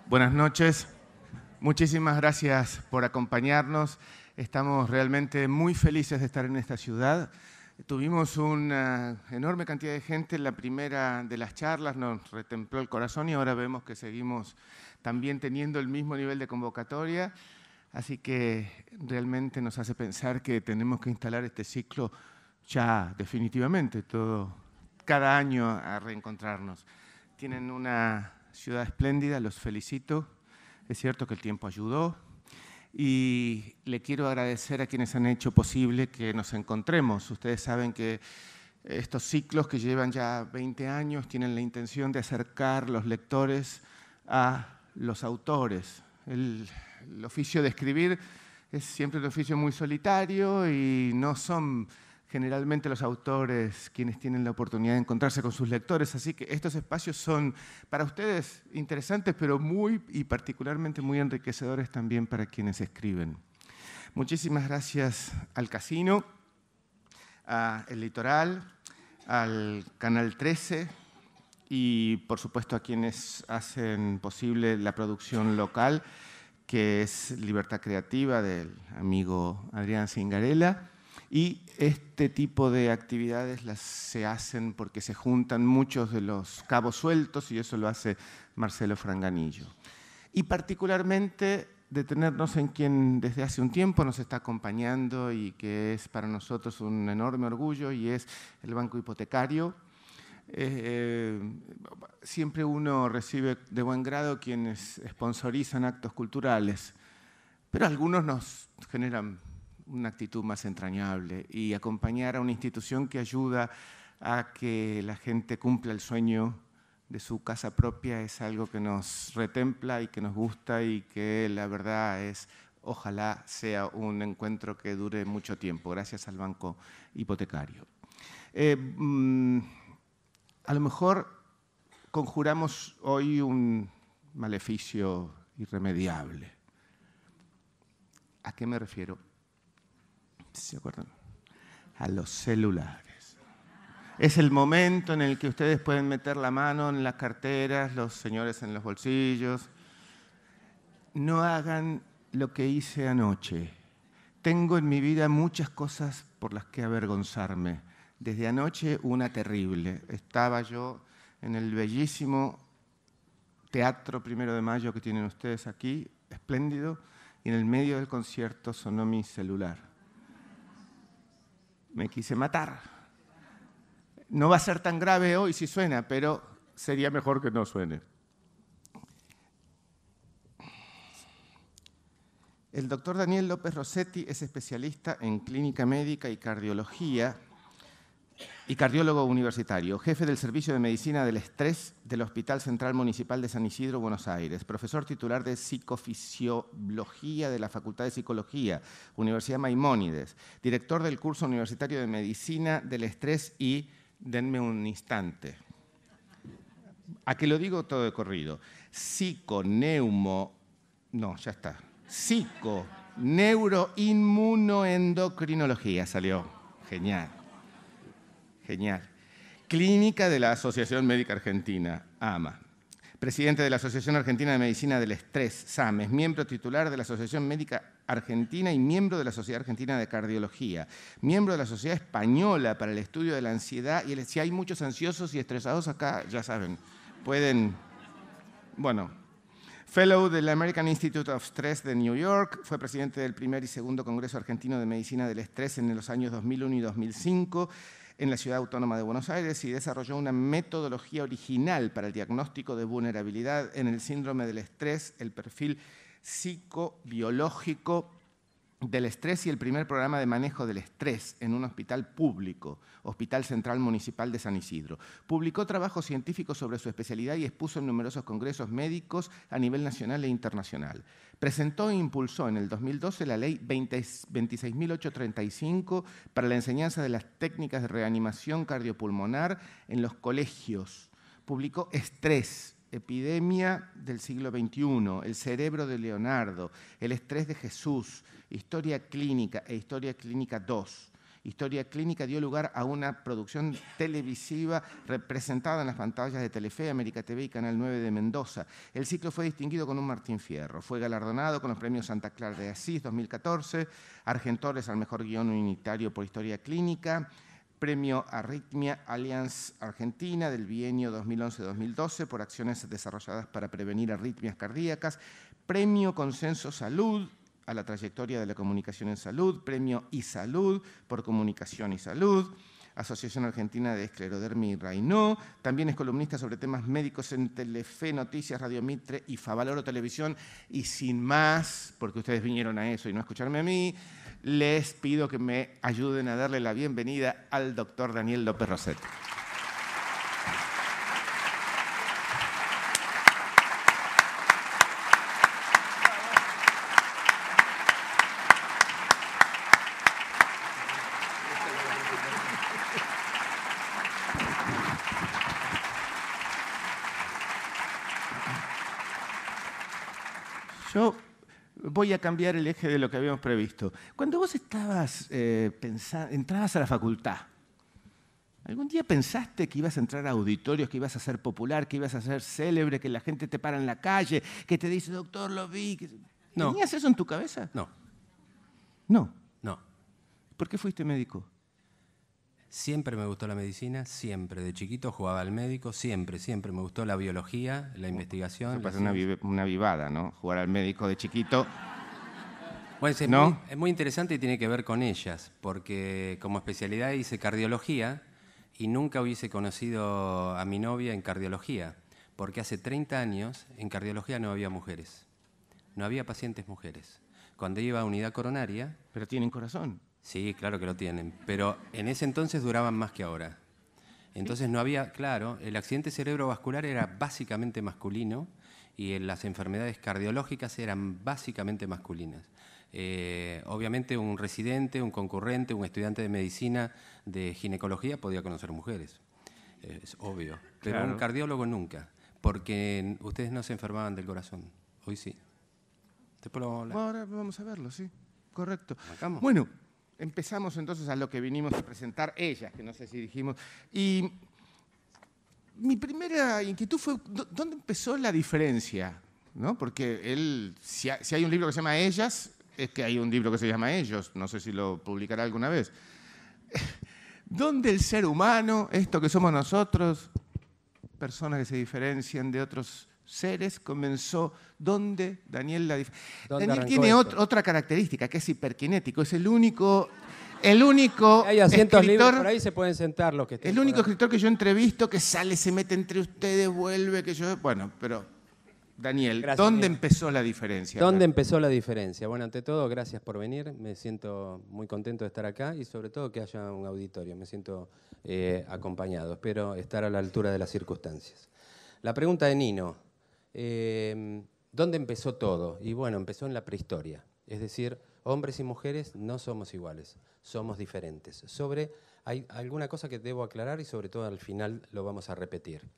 Buenas noches. Muchísimas gracias por acompañarnos. Estamos realmente muy felices de estar en esta ciudad. Tuvimos una enorme cantidad de gente en la primera de las charlas, nos retempló el corazón y ahora vemos que seguimos también teniendo el mismo nivel de convocatoria. Así que realmente nos hace pensar que tenemos que instalar este ciclo ya definitivamente, cada año a reencontrarnos. Tienen una ciudad espléndida, los felicito. Es cierto que el tiempo ayudó y le quiero agradecer a quienes han hecho posible que nos encontremos. Ustedes saben que estos ciclos que llevan ya 20 años tienen la intención de acercar los lectores a los autores. El oficio de escribir es siempre un oficio muy solitario y no son generalmente los autores quienes tienen la oportunidad de encontrarse con sus lectores, así que estos espacios son para ustedes interesantes, pero muy y particularmente muy enriquecedores también para quienes escriben. Muchísimas gracias al Casino, a El Litoral, al Canal 13 y por supuesto a quienes hacen posible la producción local, que es Libertad Creativa del amigo Adrián Cingarella. Y este tipo de actividades se hacen porque se juntan muchos de los cabos sueltos y eso lo hace Marcelo Franganillo. Y particularmente detenernos en quien desde hace un tiempo nos está acompañando y que es para nosotros un enorme orgullo y es el Banco Hipotecario. Siempre uno recibe de buen grado quienes sponsorizan actos culturales, pero algunos nos generan una actitud más entrañable y acompañar a una institución que ayuda a que la gente cumpla el sueño de su casa propia es algo que nos retempla y que nos gusta y que la verdad es, ojalá sea un encuentro que dure mucho tiempo. Gracias al Banco Hipotecario. A lo mejor conjuramos hoy un maleficio irremediable. ¿A qué me refiero? ¿Se acuerdan? A los celulares. Es el momento en el que ustedes pueden meter la mano en las carteras, los señores en los bolsillos. No hagan lo que hice anoche. Tengo en mi vida muchas cosas por las que avergonzarme. Desde anoche una terrible. Estaba yo en el bellísimo Teatro 1 de Mayo que tienen ustedes aquí, espléndido, y en el medio del concierto sonó mi celular. Me quise matar. No va a ser tan grave hoy si suena, pero sería mejor que no suene. El doctor Daniel López Rossetti es especialista en clínica médica y cardiología y cardiólogo universitario, jefe del Servicio de Medicina del Estrés del Hospital Central Municipal de San Isidro, Buenos Aires, profesor titular de Psicofisiología de la Facultad de Psicología, Universidad Maimónides, director del curso universitario de Medicina del Estrés y, denme un instante, ¿a qué lo digo todo de corrido? Psiconeuroinmunoendocrinología, salió, genial. Genial. Clínica de la Asociación Médica Argentina, AMA. Presidente de la Asociación Argentina de Medicina del Estrés, SAMES. Miembro titular de la Asociación Médica Argentina y miembro de la Sociedad Argentina de Cardiología. Miembro de la Sociedad Española para el Estudio de la Ansiedad. Y si hay muchos ansiosos y estresados acá, ya saben, pueden... Bueno, Fellow del American Institute of Stress de New York. Fue presidente del primer y segundo Congreso Argentino de Medicina del Estrés en los años 2001 y 2005. En la Ciudad Autónoma de Buenos Aires y desarrolló una metodología original para el diagnóstico de vulnerabilidad en el síndrome del estrés, el perfil psicobiológico del estrés y el primer programa de manejo del estrés en un hospital público, Hospital Central Municipal de San Isidro. Publicó trabajos científicos sobre su especialidad y expuso en numerosos congresos médicos a nivel nacional e internacional. Presentó e impulsó en el 2012 la Ley 26.835 para la enseñanza de las técnicas de reanimación cardiopulmonar en los colegios. Publicó Estrés, epidemia del siglo XXI, el cerebro de Leonardo, el estrés de Jesús, Historia Clínica e Historia Clínica II. Historia clínica dio lugar a una producción televisiva representada en las pantallas de Telefe, América TV y Canal 9 de Mendoza. El ciclo fue distinguido con un Martín Fierro. Fue galardonado con los premios Santa Clara de Asís 2014, Argentores al mejor guión unitario por Historia clínica, Premio Arritmia Allianz Argentina del bienio 2011-2012 por acciones desarrolladas para prevenir arritmias cardíacas, Premio Consenso Salud a la trayectoria de la comunicación en salud, Premio iSalud por comunicación y salud, Asociación Argentina de Esclerodermia y Raynaud. También es columnista sobre temas médicos en Telefe, Noticias, Radio Mitre y Favaloro Televisión. Y sin más, porque ustedes vinieron a eso y no a escucharme a mí, les pido que me ayuden a darle la bienvenida al doctor Daniel López Rosset. Yo voy a cambiar el eje de lo que habíamos previsto. Cuando vos entrabas a la facultad, ¿algún día pensaste que ibas a entrar a auditorios, que ibas a ser popular, que ibas a ser célebre, que la gente te para en la calle, que te dice, doctor, lo vi? No. ¿Tenías eso en tu cabeza? No. No. No. ¿Por qué fuiste médico? Siempre me gustó la medicina, siempre. De chiquito jugaba al médico, siempre me gustó la biología, la investigación. Eso parece una vivada, ¿no? Jugar al médico de chiquito. Bueno, ¿No? Es muy interesante y tiene que ver con ellas, porque como especialidad hice cardiología y nunca hubiese conocido a mi novia en cardiología, porque hace 30 años en cardiología no había mujeres, no había pacientes mujeres. Cuando iba a unidad coronaria... Pero tienen corazón. Sí, claro que lo tienen, pero en ese entonces duraban más que ahora. Entonces no había, claro, el accidente cerebrovascular era básicamente masculino y las enfermedades cardiológicas eran básicamente masculinas. Obviamente un residente, un concurrente, un estudiante de medicina, de ginecología podía conocer mujeres, es obvio, pero claro. Un cardiólogo nunca, porque ustedes no se enfermaban del corazón, hoy sí. Ahora vamos a verlo, sí, correcto. ¿Arrancamos? Bueno, empezamos entonces a lo que vinimos a presentar ellas, que no sé si dijimos. Y mi primera inquietud fue, ¿dónde empezó la diferencia? ¿No? Porque si hay un libro que se llama Ellas, es que hay un libro que se llama Ellos, no sé si lo publicará alguna vez. ¿Dónde el ser humano, esto que somos nosotros, personas que se diferencian de otros seres, comenzó? ¿Dónde Daniel la diferencia? Daniel tiene otra característica, que es hiperkinético, es el único hay asientos libres escritor, por ahí, se pueden sentar los que estén. el único escritor que yo entrevisto que sale, se mete entre ustedes, vuelve, que yo... Bueno, pero... Daniel, Gracias, ¿dónde Diego. empezó la diferencia? ¿Dónde empezó la diferencia? Bueno, ante todo, gracias por venir. Me siento muy contento de estar acá y sobre todo que haya un auditorio. Me siento acompañado. Espero estar a la altura de las circunstancias. La pregunta de Nino, ¿dónde empezó todo? Y bueno, empezó en la prehistoria. Es decir, hombres y mujeres no somos iguales, somos diferentes. Hay alguna cosa que debo aclarar y sobre todo al final lo vamos a repetir.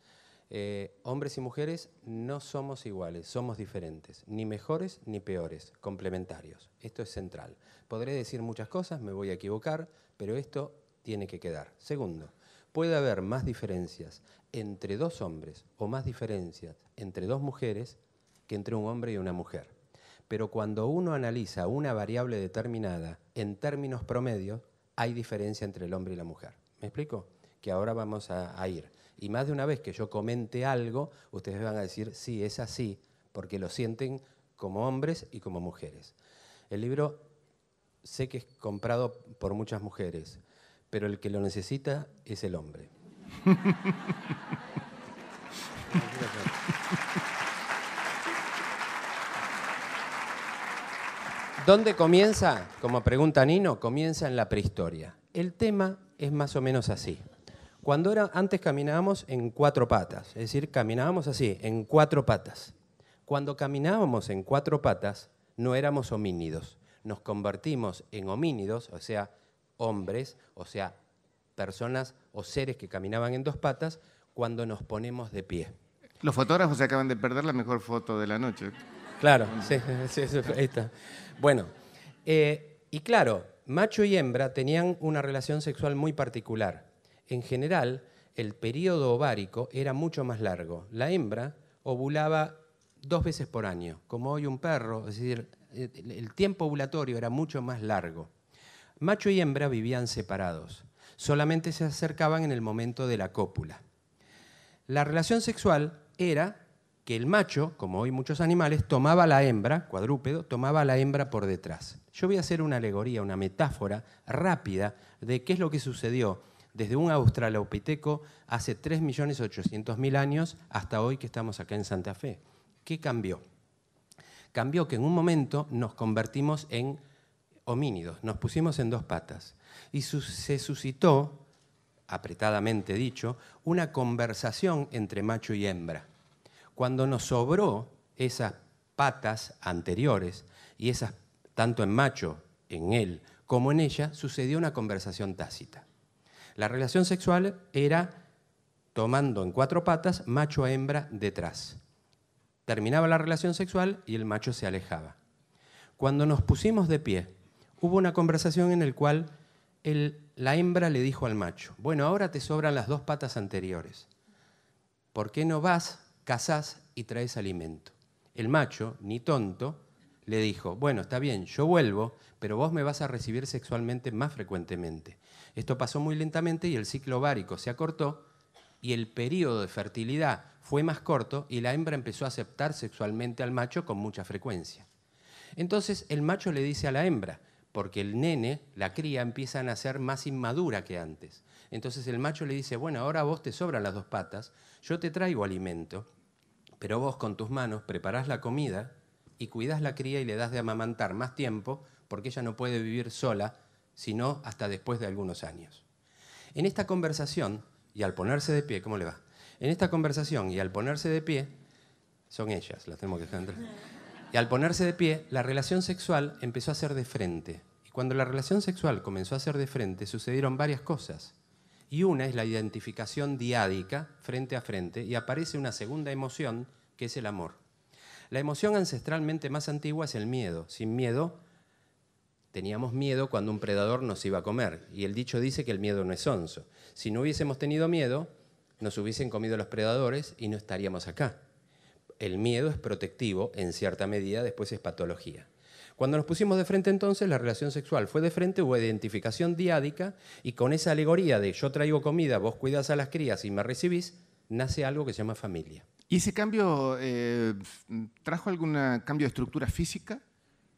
Hombres y mujeres no somos iguales, somos diferentes, ni mejores ni peores, complementarios. Esto es central. Podré decir muchas cosas, me voy a equivocar, pero esto tiene que quedar. Segundo, puede haber más diferencias entre dos hombres o más diferencias entre dos mujeres que entre un hombre y una mujer. Pero cuando uno analiza una variable determinada en términos promedios, hay diferencia entre el hombre y la mujer. ¿Me explico? Que ahora vamos a ir. Y más de una vez que yo comente algo, ustedes van a decir, sí, es así, porque lo sienten como hombres y como mujeres. El libro sé que es comprado por muchas mujeres, pero el que lo necesita es el hombre. ¿Dónde comienza? Como pregunta Nino, comienza en la prehistoria. El tema es más o menos así. Antes caminábamos en cuatro patas, es decir, caminábamos así, en cuatro patas. Cuando caminábamos en cuatro patas, no éramos homínidos. Nos convertimos en homínidos, o sea, hombres, o sea, personas o seres que caminaban en dos patas, cuando nos ponemos de pie. Los fotógrafos se acaban de perder la mejor foto de la noche. Claro, sí, ahí está. Bueno, y claro, Macho y hembra tenían una relación sexual muy particular. En general, el periodo ovárico era mucho más largo. La hembra ovulaba 2 veces por año, como hoy un perro, es decir, el tiempo ovulatorio era mucho más largo. Macho y hembra vivían separados, solamente se acercaban en el momento de la cópula. La relación sexual era que el macho, como hoy muchos animales, tomaba a la hembra, cuadrúpedo, tomaba a la hembra por detrás. Yo voy a hacer una alegoría, una metáfora rápida de qué es lo que sucedió desde un australopiteco hace 3.800.000 años hasta hoy que estamos acá en Santa Fe. ¿Qué cambió? Cambió que en un momento nos convertimos en homínidos, nos pusimos en 2 patas y se suscitó, apretadamente dicho, una conversación entre macho y hembra. Cuando nos sobró esas patas anteriores y esas, tanto en macho, en él, como en ella, sucedió una conversación tácita. La relación sexual era tomando en 4 patas, macho a hembra detrás. Terminaba la relación sexual y el macho se alejaba. Cuando nos pusimos de pie, hubo una conversación en la cual la hembra le dijo al macho, bueno, ahora te sobran las 2 patas anteriores. ¿Por qué no vas, cazás y traes alimento? El macho, ni tonto, le dijo, bueno, está bien, yo vuelvo, pero vos me vas a recibir sexualmente más frecuentemente. Esto pasó muy lentamente y el ciclo ovárico se acortó y el periodo de fertilidad fue más corto y la hembra empezó a aceptar sexualmente al macho con mucha frecuencia. Entonces el macho le dice a la hembra, porque el nene, la cría, empieza a nacer más inmadura que antes. Entonces el macho le dice, bueno, ahora a vos te sobran las 2 patas, yo te traigo alimento, pero vos con tus manos preparás la comida y cuidás la cría y le das de amamantar más tiempo porque ella no puede vivir sola, sino hasta después de algunos años. En esta conversación, y al ponerse de pie, ¿cómo le va? En esta conversación y al ponerse de pie, son ellas, las tenemos que dejar entrar. Y al ponerse de pie, la relación sexual empezó a ser de frente. Y cuando la relación sexual comenzó a ser de frente, sucedieron varias cosas. Y una es la identificación diádica, frente a frente, y aparece una segunda emoción, que es el amor. La emoción ancestralmente más antigua es el miedo. Sin miedo, teníamos miedo cuando un predador nos iba a comer. Y el dicho dice que el miedo no es sonso. Si no hubiésemos tenido miedo, nos hubiesen comido los predadores y no estaríamos acá. El miedo es protectivo en cierta medida, después es patología. Cuando nos pusimos de frente entonces, la relación sexual fue de frente, hubo identificación diádica y con esa alegoría de yo traigo comida, vos cuidás a las crías y me recibís, nace algo que se llama familia. ¿Y ese cambio trajo algún cambio de estructura física?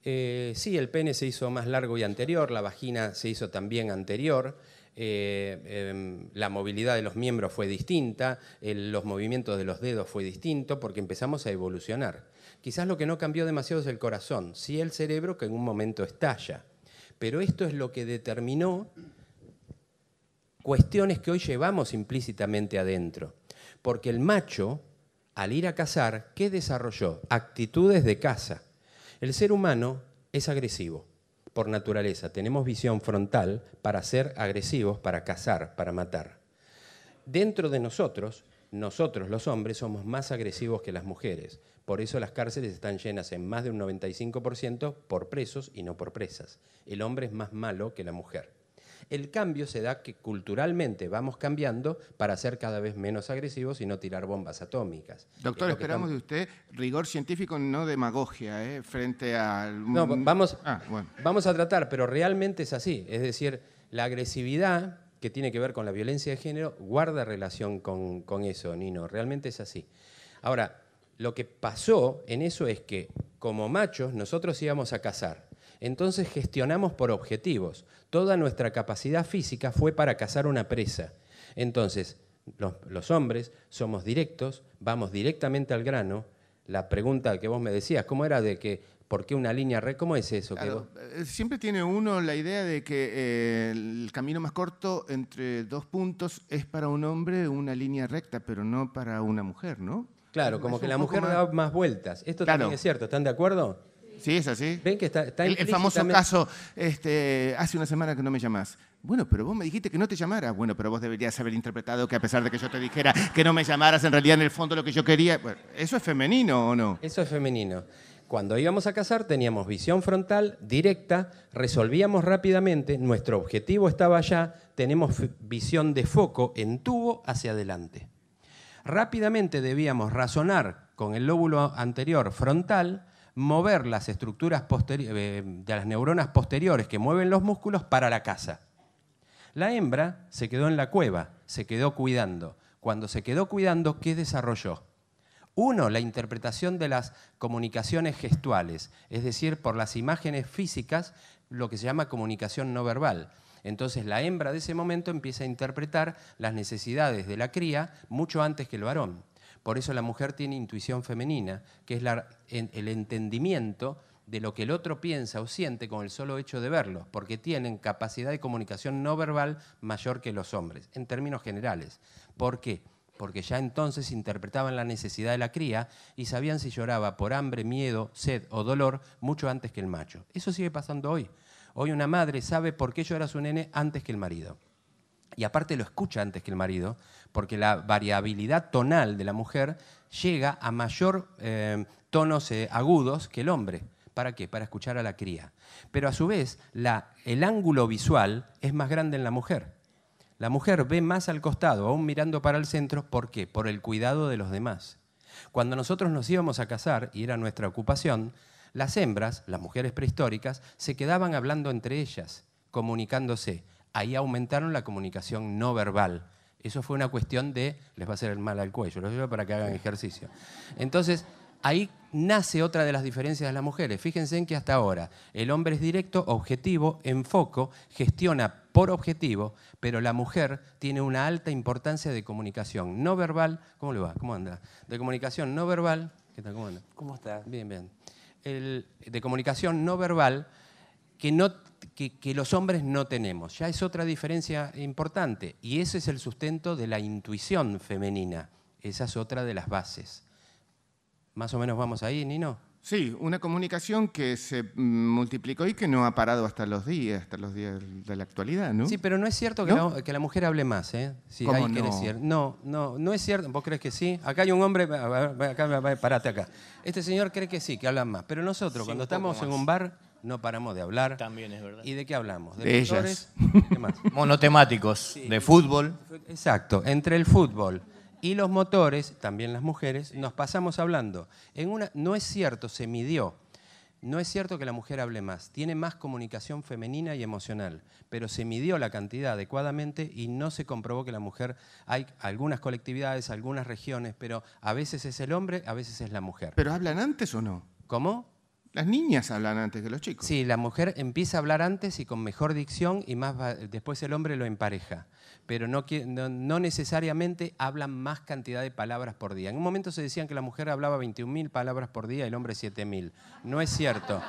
Sí, el pene se hizo más largo y anterior, la vagina se hizo también anterior. La movilidad de los miembros fue distinta, los movimientos de los dedos fue distinto porque empezamos a evolucionar. Quizás lo que no cambió demasiado es el corazón, sí el cerebro que en un momento estalla, pero esto es lo que determinó cuestiones que hoy llevamos implícitamente adentro, porque el macho, al ir a cazar, ¿qué desarrolló? Actitudes de caza. El ser humano es agresivo. Por naturaleza, tenemos visión frontal para ser agresivos, para cazar, para matar. Dentro de nosotros los hombres somos más agresivos que las mujeres. Por eso las cárceles están llenas en más de un 95% por presos y no por presas. El hombre es más malo que la mujer. El cambio se da que culturalmente vamos cambiando para ser cada vez menos agresivos y no tirar bombas atómicas. Doctor, esperamos de usted rigor científico, no demagogia, frente al... No, vamos a tratar, pero realmente es así. Es decir, la agresividad que tiene que ver con la violencia de género guarda relación con eso, Nino. Realmente es así. Ahora, lo que pasó en eso es que como machos nosotros íbamos a cazar. Entonces gestionamos por objetivos. Toda nuestra capacidad física fue para cazar una presa. Entonces, los hombres somos directos, vamos directamente al grano. La pregunta que vos me decías, ¿cómo era de que por qué una línea recta? ¿Cómo es eso? Claro, siempre tiene uno la idea de que el camino más corto entre 2 puntos es para un hombre una línea recta, pero no para una mujer, ¿no? Claro, como que la mujer da más vueltas. Esto también es cierto, ¿están de acuerdo? Sí, es así. Ven que está el famoso caso, hace una semana que no me llamás. Bueno, pero vos me dijiste que no te llamara. Bueno, pero vos deberías haber interpretado que a pesar de que yo te dijera que no me llamaras, en realidad en el fondo lo que yo quería... Bueno, ¿eso es femenino o no? Eso es femenino. Cuando íbamos a cazar teníamos visión frontal directa, resolvíamos rápidamente, nuestro objetivo estaba allá, tenemos visión de foco en tubo hacia adelante. Rápidamente debíamos razonar con el lóbulo anterior frontal, mover las estructuras de las neuronas posteriores que mueven los músculos para la caza. La hembra se quedó en la cueva, se quedó cuidando. Cuando se quedó cuidando, ¿qué desarrolló? Uno, la interpretación de las comunicaciones gestuales, es decir, por las imágenes físicas, lo que se llama comunicación no verbal. Entonces la hembra de ese momento empieza a interpretar las necesidades de la cría mucho antes que el varón. Por eso la mujer tiene intuición femenina, que es el entendimiento de lo que el otro piensa o siente con el solo hecho de verlo, porque tienen capacidad de comunicación no verbal mayor que los hombres, en términos generales. ¿Por qué? Porque ya entonces interpretaban la necesidad de la cría y sabían si lloraba por hambre, miedo, sed o dolor mucho antes que el macho. Eso sigue pasando hoy. Hoy una madre sabe por qué llora su nene antes que el marido. Y aparte lo escucha antes que el marido, porque la variabilidad tonal de la mujer llega a mayor tonos agudos que el hombre. ¿Para qué? Para escuchar a la cría. Pero a su vez, el ángulo visual es más grande en la mujer. La mujer ve más al costado, aún mirando para el centro. ¿Por qué? Por el cuidado de los demás. Cuando nosotros nos íbamos a cazar, y era nuestra ocupación, las hembras, las mujeres prehistóricas, se quedaban hablando entre ellas, comunicándose. Ahí aumentaron la comunicación no verbal. Eso fue una cuestión de, les va a hacer el mal al cuello, los digo para que hagan ejercicio. Entonces, ahí nace otra de las diferencias de las mujeres. Fíjense en que hasta ahora el hombre es directo, objetivo, en foco, gestiona por objetivo, pero la mujer tiene una alta importancia de comunicación no verbal. ¿Cómo le va? ¿Cómo anda? De comunicación no verbal. ¿Qué tal? ¿Cómo anda? ¿Cómo está? Bien, bien. De comunicación no verbal que los hombres no tenemos. Ya es otra diferencia importante. Y ese es el sustento de la intuición femenina. Esa es otra de las bases. ¿Más o menos vamos ahí, Nino? Sí, una comunicación que se multiplicó y que no ha parado hasta los días de la actualidad, ¿no? Sí, pero no es cierto que la mujer hable más, ¿eh? Sí, ¿Cómo hay que no? decir. No es cierto. ¿Vos crees que sí? Acá hay un hombre, parate acá. Este señor cree que sí, que hablan más. Pero nosotros, Sí, cuando un poco estamos en más. un bar, no paramos de hablar. También es verdad. ¿Y de qué hablamos? De ellas. motores. ¿Qué más? Monotemáticos, de fútbol. Exacto, entre el fútbol y los motores, también las mujeres, nos pasamos hablando. No es cierto, se midió, no es cierto que la mujer hable más, tiene más comunicación femenina y emocional, pero se midió la cantidad adecuadamente y no se comprobó que la mujer, hay algunas colectividades, algunas regiones, pero a veces es el hombre, a veces es la mujer. ¿Pero hablan antes o no? ¿Cómo? Las niñas hablan antes que los chicos. Sí, la mujer empieza a hablar antes y con mejor dicción y después el hombre lo empareja. Pero no necesariamente hablan más cantidad de palabras por día. En un momento se decían que la mujer hablaba 21.000 palabras por día y el hombre 7.000. No es cierto.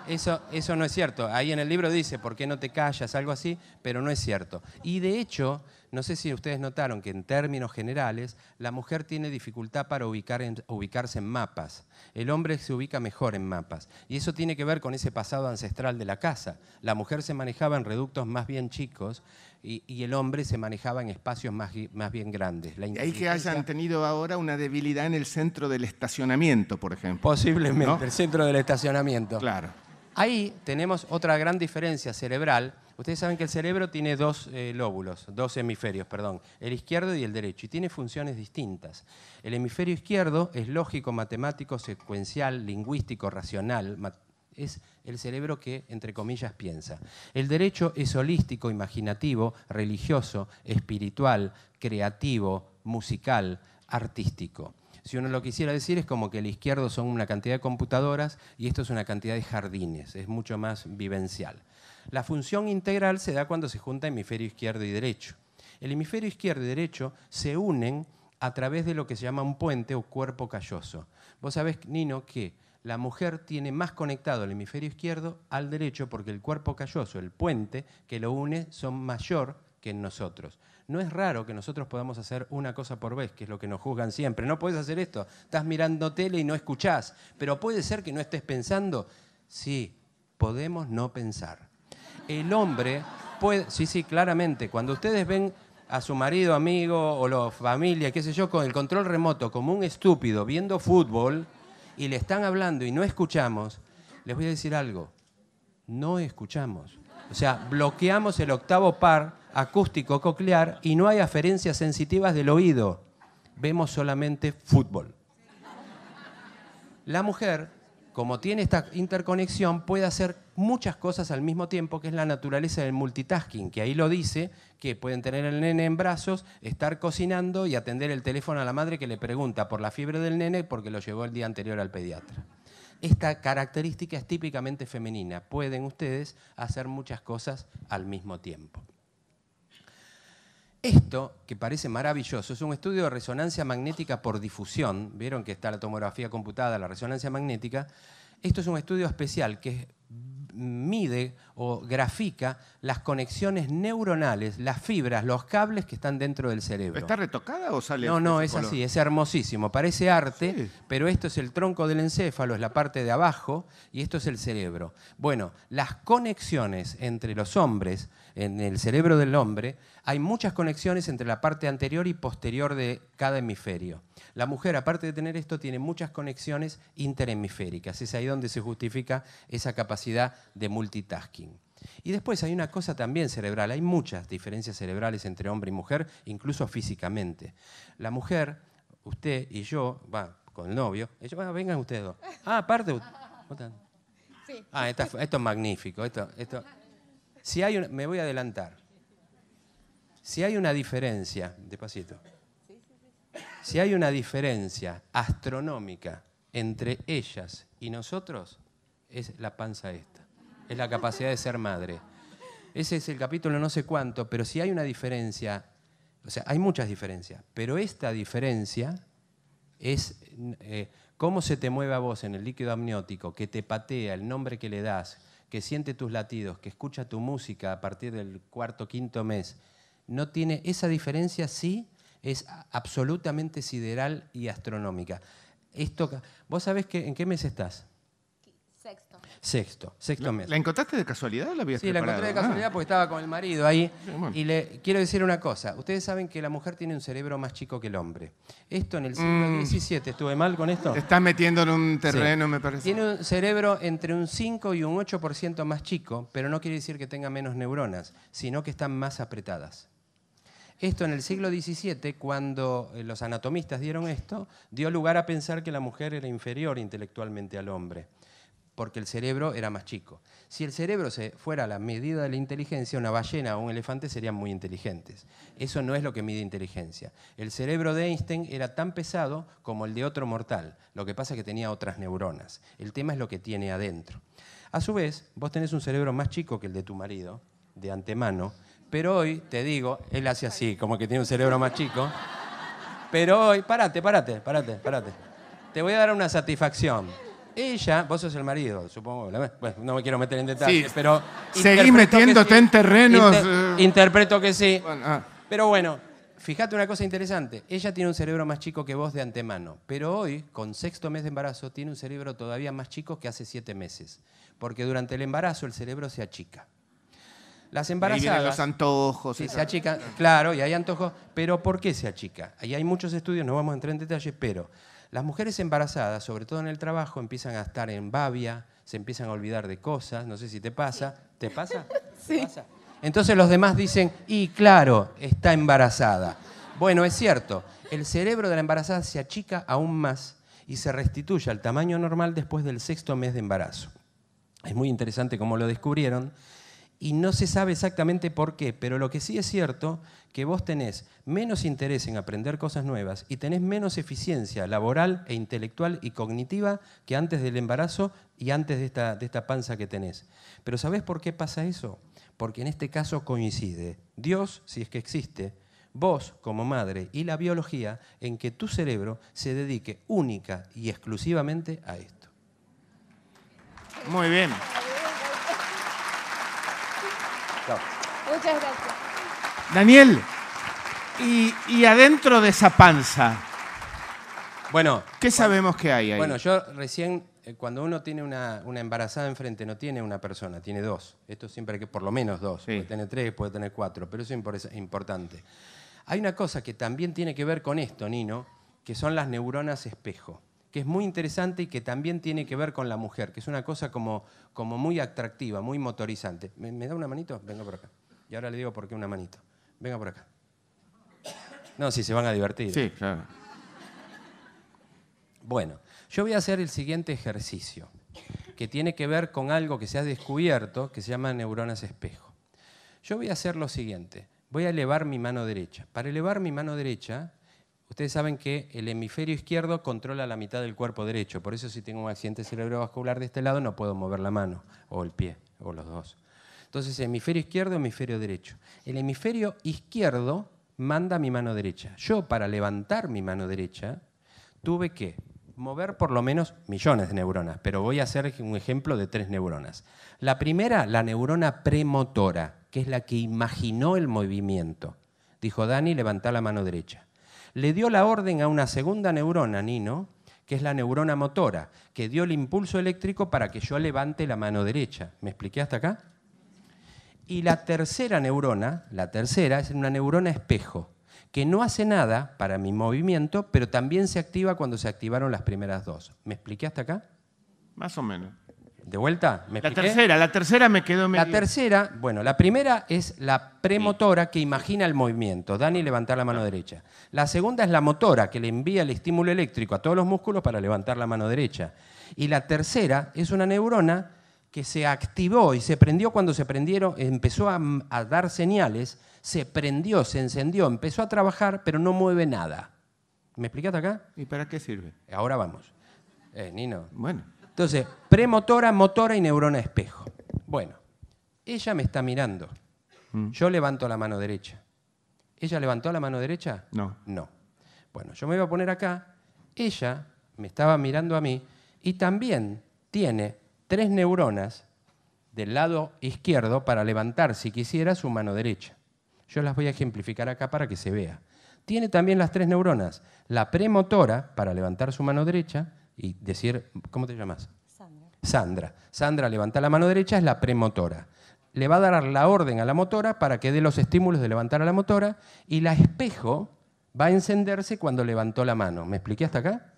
Eso no es cierto. Ahí en el libro dice, ¿por qué no te callas? Algo así, pero no es cierto. Y de hecho, no sé si ustedes notaron que en términos generales, la mujer tiene dificultad para ubicarse en mapas. El hombre se ubica mejor en mapas. Y eso tiene que ver con ese pasado ancestral de la casa. La mujer se manejaba en reductos más bien chicos y el hombre se manejaba en espacios más bien grandes. Y ahí que hayan tenido ahora una debilidad en el centro del estacionamiento, por ejemplo. Posiblemente, ¿no? el centro del estacionamiento. Claro. Ahí tenemos otra gran diferencia cerebral. Ustedes saben que el cerebro tiene dos hemisferios, el izquierdo y el derecho, y tiene funciones distintas. El hemisferio izquierdo es lógico, matemático, secuencial, lingüístico, racional, es el cerebro que, entre comillas, piensa. El derecho es holístico, imaginativo, religioso, espiritual, creativo, musical, artístico. Si uno lo quisiera decir, es como que el izquierdo son una cantidad de computadoras y esto es una cantidad de jardines, es mucho más vivencial. La función integral se da cuando se junta hemisferio izquierdo y derecho. El hemisferio izquierdo y derecho se unen a través de lo que se llama un puente o cuerpo calloso. Vos sabés, Nino, que la mujer tiene más conectado el hemisferio izquierdo al derecho porque el cuerpo calloso, el puente que lo une, son mayor que en nosotros. No es raro que nosotros podamos hacer una cosa por vez, que es lo que nos juzgan siempre. No puedes hacer esto, estás mirando tele y no escuchás. Pero puede ser que no estés pensando. Sí, podemos no pensar. El hombre puede, sí, claramente, cuando ustedes ven a su marido, amigo o la familia, qué sé yo, con el control remoto como un estúpido viendo fútbol, y le están hablando y no escuchamos, les voy a decir algo, no escuchamos. O sea, bloqueamos el octavo par acústico coclear y no hay aferencias sensitivas del oído. Vemos solamente fútbol. La mujer, como tiene esta interconexión, puede hacer muchas cosas al mismo tiempo, que es la naturaleza del multitasking, que ahí lo dice, que pueden tener el nene en brazos, estar cocinando y atender el teléfono a la madre que le pregunta por la fiebre del nene porque lo llevó el día anterior al pediatra. Esta característica es típicamente femenina. Pueden ustedes hacer muchas cosas al mismo tiempo. Esto, que parece maravilloso, es un estudio de resonancia magnética por difusión. Vieron que está la tomografía computada, la resonancia magnética. Esto es un estudio especial que mide o grafica las conexiones neuronales, las fibras, los cables que están dentro del cerebro. ¿Está retocada o sale? No, es así, es hermosísimo. Parece arte, sí, pero esto es el tronco del encéfalo, es la parte de abajo, y esto es el cerebro. Bueno, las conexiones entre los hombres, en el cerebro del hombre, hay muchas conexiones entre la parte anterior y posterior de cada hemisferio. La mujer, aparte de tener esto, tiene muchas conexiones interhemisféricas. Es ahí donde se justifica esa capacidad de multitasking. Y después hay una cosa también cerebral. Hay muchas diferencias cerebrales entre hombre y mujer, incluso físicamente. La mujer, usted y yo, con el novio, ellos, vengan ustedes dos. Aparte. Sí. Esto es magnífico. Si hay me voy a adelantar. Si hay una diferencia, despacito. Si hay una diferencia astronómica entre ellas y nosotros, es la panza esta. Es la capacidad de ser madre. Ese es el capítulo no sé cuánto, pero si hay una diferencia, o sea, hay muchas diferencias, pero esta diferencia es cómo se te mueve a vos en el líquido amniótico, que te patea, el nombre que le das, que siente tus latidos, que escucha tu música a partir del cuarto, quinto mes. No tiene esa diferencia, sí, es absolutamente sideral y astronómica. ¿Vos sabés en qué mes estás? Sexto mes. ¿La encontraste de casualidad o la habías preparado? Sí, la encontré de casualidad porque estaba con el marido ahí. Sí, bueno. Y le quiero decir una cosa. Ustedes saben que la mujer tiene un cerebro más chico que el hombre. Esto en el siglo XVII, ¿estuve mal con esto? Te estás metiendo en un terreno, sí, me parece. Tiene un cerebro entre un 5 y un 8% más chico, pero no quiere decir que tenga menos neuronas, sino que están más apretadas. Esto en el siglo XVII, cuando los anatomistas dieron esto, dio lugar a pensar que la mujer era inferior intelectualmente al hombre, porque el cerebro era más chico. Si el cerebro fuera a la medida de la inteligencia, una ballena o un elefante serían muy inteligentes. Eso no es lo que mide inteligencia. El cerebro de Einstein era tan pesado como el de otro mortal. Lo que pasa es que tenía otras neuronas. El tema es lo que tiene adentro. A su vez, vos tenés un cerebro más chico que el de tu marido, de antemano, pero hoy, te digo, él hace así, como que tiene un cerebro más chico, pero hoy, parate. Te voy a dar una satisfacción. Ella, vos sos el marido, supongo, bueno, no me quiero meter en detalles, sí, pero... Seguís metiéndote en terrenos... Interpreto que sí. Bueno, Pero bueno, fíjate una cosa interesante. Ella tiene un cerebro más chico que vos de antemano, pero hoy, con sexto mes de embarazo, tiene un cerebro todavía más chico que hace 7 meses, porque durante el embarazo el cerebro se achica. Las embarazadas... Ahí vienen los antojos. Sí, se achican, claro, y hay antojos, pero ¿por qué se achica? Ahí hay muchos estudios, no vamos a entrar en detalle, pero las mujeres embarazadas, sobre todo en el trabajo, empiezan a estar en babia, se empiezan a olvidar de cosas, no sé si te pasa. ¿Te pasa? Sí. ¿Te pasa? Entonces los demás dicen, y claro, está embarazada. Bueno, es cierto, el cerebro de la embarazada se achica aún más y se restituye al tamaño normal después del 6º mes de embarazo. Es muy interesante cómo lo descubrieron. Y no se sabe exactamente por qué, pero lo que sí es cierto, que vos tenés menos interés en aprender cosas nuevas y tenés menos eficiencia laboral e intelectual y cognitiva que antes del embarazo y antes de esta panza que tenés. Pero ¿sabés por qué pasa eso? Porque en este caso coincide Dios, si es que existe, vos como madre y la biología en que tu cerebro se dedique única y exclusivamente a esto. Muy bien. Muchas gracias. Daniel, y adentro de esa panza, Bueno, ¿qué sabemos que hay ahí? Bueno, yo recién, cuando uno tiene una embarazada enfrente, no tiene una persona, tiene 2. Esto siempre hay que, por lo menos 2. Sí. Puede tener 3, puede tener 4, pero eso es importante. Hay una cosa que también tiene que ver con esto, Nino, que son las neuronas espejo. que es muy interesante y que también tiene que ver con la mujer, que es una cosa como muy atractiva, muy motorizante. ¿Me da una manito? Venga por acá. Y ahora le digo por qué una manito. Venga por acá. No, si se van a divertir. Sí, claro. Bueno, yo voy a hacer el siguiente ejercicio, que tiene que ver con algo que se ha descubierto, que se llama neuronas espejo. Yo voy a hacer lo siguiente. Voy a elevar mi mano derecha. Para elevar mi mano derecha, ustedes saben que el hemisferio izquierdo controla la mitad del cuerpo derecho. Por eso si tengo un accidente cerebrovascular de este lado no puedo mover la mano, o el pie, o los dos. Entonces, hemisferio izquierdo, hemisferio derecho. El hemisferio izquierdo manda mi mano derecha. Yo, para levantar mi mano derecha, tuve que mover por lo menos millones de neuronas, pero voy a hacer un ejemplo de 3 neuronas. La primera, la neurona premotora, que es la que imaginó el movimiento. Dijo, Dani, levantá la mano derecha. Le dio la orden a una segunda neurona, Nino, que es la neurona motora, que dio el impulso eléctrico para que yo levante la mano derecha. ¿Me expliqué hasta acá? Y la tercera neurona, es una neurona espejo, que no hace nada para mi movimiento, pero también se activa cuando se activaron las primeras 2. ¿Me expliqué hasta acá? Más o menos. ¿De vuelta? ¿Me La expliqué? tercera me quedó medio... La tercera, bueno, la primera es la premotora que imagina el movimiento. Dani, levantar la mano derecha. La segunda es la motora que le envía el estímulo eléctrico a todos los músculos para levantar la mano derecha. Y la tercera es una neurona que se activó y se prendió cuando se prendieron, empezó a dar señales, se prendió, se encendió, empezó a trabajar, pero no mueve nada. ¿Me explicaste acá? ¿Y para qué sirve? Ahora vamos. Nino. Bueno. Entonces, premotora, motora y neurona espejo. Bueno, ella me está mirando. Yo levanto la mano derecha. ¿Ella levantó la mano derecha? No. No. Bueno, yo me voy a poner acá. Ella me estaba mirando a mí y también tiene 3 neuronas del lado izquierdo para levantar, si quisiera, su mano derecha. Yo las voy a ejemplificar acá para que se vea. Tiene también las 3 neuronas. La premotora para levantar su mano derecha y decir, ¿cómo te llamas? Sandra. Sandra levanta la mano derecha, es la premotora. Le va a dar la orden a la motora para que dé los estímulos de levantar a la motora y la espejo va a encenderse cuando levantó la mano. ¿Me expliqué hasta acá?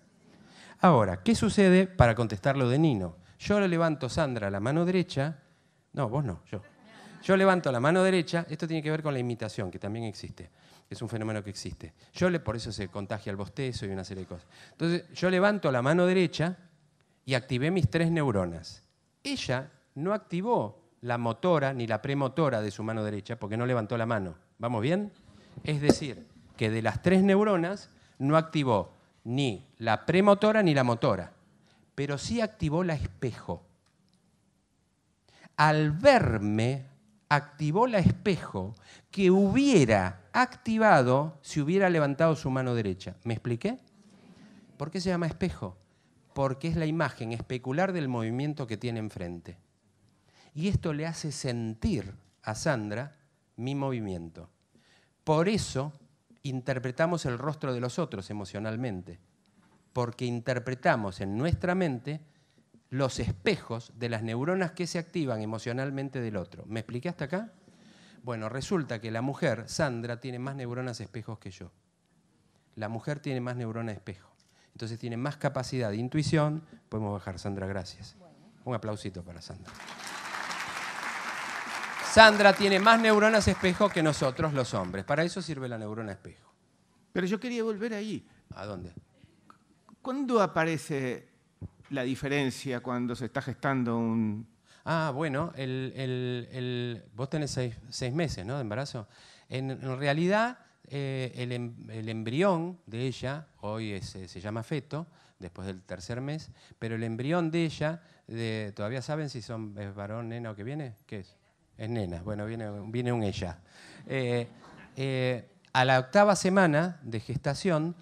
Ahora, ¿qué sucede para contestar lo de Nino? Yo le levanto, Sandra, la mano derecha. No, vos no, yo. Yo levanto la mano derecha. Esto tiene que ver con la imitación, que también existe. Es un fenómeno que existe. Por eso se contagia el bostezo y una serie de cosas. Entonces, yo levanto la mano derecha y activé mis 3 neuronas. Ella no activó la motora ni la premotora de su mano derecha porque no levantó la mano. ¿Vamos bien? Es decir, que de las 3 neuronas no activó ni la premotora ni la motora, pero sí activó la espejo. Al verme, activó la espejo que hubiera activado si hubiera levantado su mano derecha. ¿Me expliqué? ¿Por qué se llama espejo? Porque es la imagen especular del movimiento que tiene enfrente. Y esto le hace sentir a Sandra mi movimiento. Por eso interpretamos el rostro de los otros emocionalmente, porque interpretamos en nuestra mente los espejos de las neuronas que se activan emocionalmente del otro. ¿Me expliqué hasta acá? Bueno, resulta que la mujer, Sandra, tiene más neuronas espejos que yo. La mujer tiene más neuronas espejo. Entonces tiene más capacidad de intuición. Podemos bajar, Sandra, gracias. Un aplausito para Sandra. Sandra tiene más neuronas espejo que nosotros los hombres. Para eso sirve la neurona espejo. Pero yo quería volver ahí. ¿A dónde? ¿Cuándo aparece la diferencia cuando se está gestando un...? Ah, bueno, vos tenés 6 meses, ¿no?, de embarazo. En realidad, el embrión de ella, hoy se llama feto, después del 3er mes, pero el embrión de ella, ¿todavía saben si es varón, nena o qué viene? ¿Qué es? Es nena, bueno, viene un ella. A la 8ª semana de gestación,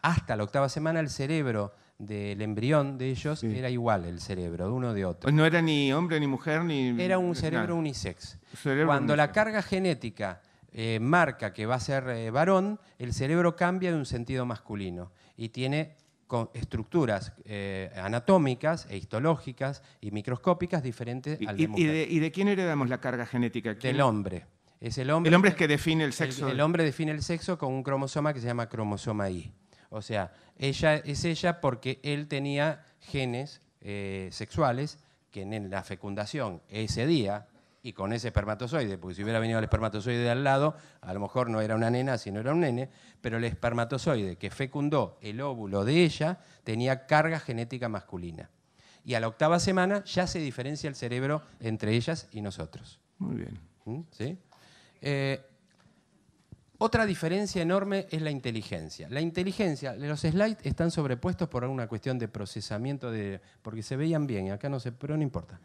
hasta la 8ª semana, el cerebro del embrión de ellos era igual, el cerebro, de uno de otro. No era ni hombre, ni mujer, ni... Era un cerebro unisex. Cuando la carga genética marca que va a ser varón, el cerebro cambia de un sentido masculino y tiene estructuras anatómicas e histológicas y microscópicas diferentes al de mujer. ¿Y de quién heredamos la carga genética? Del hombre. Es el hombre. El hombre es que define el sexo. El hombre define el sexo con un cromosoma que se llama cromosoma Y. O sea, ella es ella porque él tenía genes sexuales que en la fecundación ese día, y con ese espermatozoide, porque si hubiera venido el espermatozoide de al lado, a lo mejor no era una nena, sino era un nene, pero el espermatozoide que fecundó el óvulo de ella tenía carga genética masculina. Y a la 8ª semana ya se diferencia el cerebro entre ellas y nosotros. Muy bien. ¿Sí? Otra diferencia enorme es la inteligencia. La inteligencia, los slides están sobrepuestos por una cuestión de procesamiento, porque se veían bien, acá no sé, pero no importa.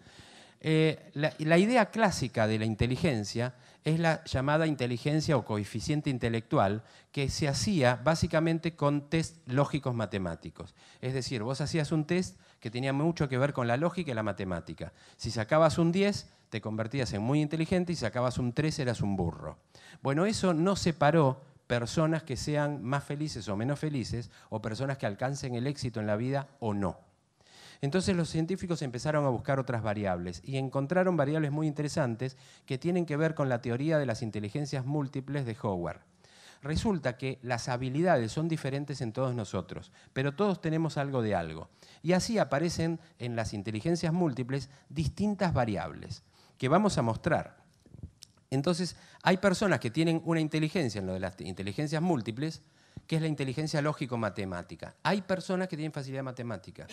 La idea clásica de la inteligencia es la llamada inteligencia o coeficiente intelectual, que se hacía básicamente con test lógicos matemáticos. Es decir, vos hacías un test que tenía mucho que ver con la lógica y la matemática. Si sacabas un 10, te convertías en muy inteligente, y si sacabas un 3, eras un burro. Bueno, eso no separó personas que sean más felices o menos felices, o personas que alcancen el éxito en la vida o no. Entonces los científicos empezaron a buscar otras variables y encontraron variables muy interesantes que tienen que ver con la teoría de las inteligencias múltiples de Howard. Resulta que las habilidades son diferentes en todos nosotros, pero todos tenemos algo de algo. Y así aparecen en las inteligencias múltiples distintas variables que vamos a mostrar. Entonces, hay personas que tienen una inteligencia en lo de las inteligencias múltiples, que es la inteligencia lógico-matemática. Hay personas que tienen facilidad matemática.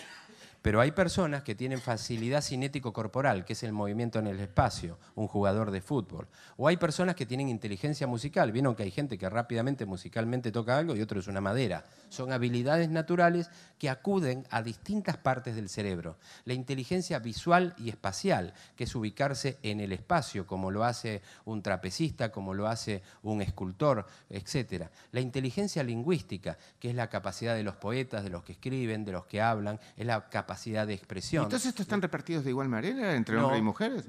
Pero hay personas que tienen facilidad cinético-corporal, que es el movimiento en el espacio, un jugador de fútbol. O hay personas que tienen inteligencia musical. Vieron que hay gente que rápidamente musicalmente toca algo y otro es una madera. Son habilidades naturales que acuden a distintas partes del cerebro. La inteligencia visual y espacial, que es ubicarse en el espacio, como lo hace un trapecista, como lo hace un escultor, etc. La inteligencia lingüística, que es la capacidad de los poetas, de los que escriben, de los que hablan, es la capacidad de expresión. ¿Y todos estos están repartidos de igual manera entre hombres y mujeres?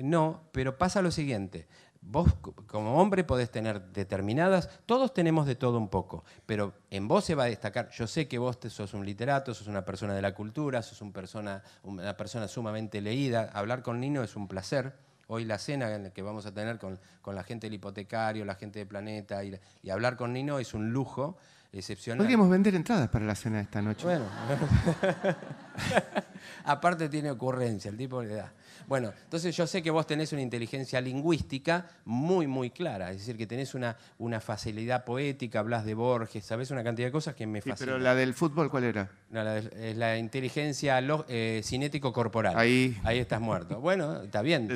No, pero pasa lo siguiente. Vos como hombre podés tener determinadas, todos tenemos de todo un poco, pero en vos se va a destacar. Yo sé que vos sos un literato, sos una persona de la cultura, sos una persona sumamente leída. Hablar con Nino es un placer. Hoy la cena que vamos a tener con la gente del hipotecario, la gente de Planeta, y hablar con Nino es un lujo excepcional. Podríamos vender entradas para la cena de esta noche. Bueno, aparte tiene ocurrencia, el tipo le da. Bueno, entonces yo sé que vos tenés una inteligencia lingüística muy, muy clara, es decir, que tenés una facilidad poética, hablás de Borges, sabés una cantidad de cosas que me fascinan. Pero la del fútbol, ¿cuál era? No, la inteligencia cinético-corporal. Ahí estás muerto. Bueno, está bien.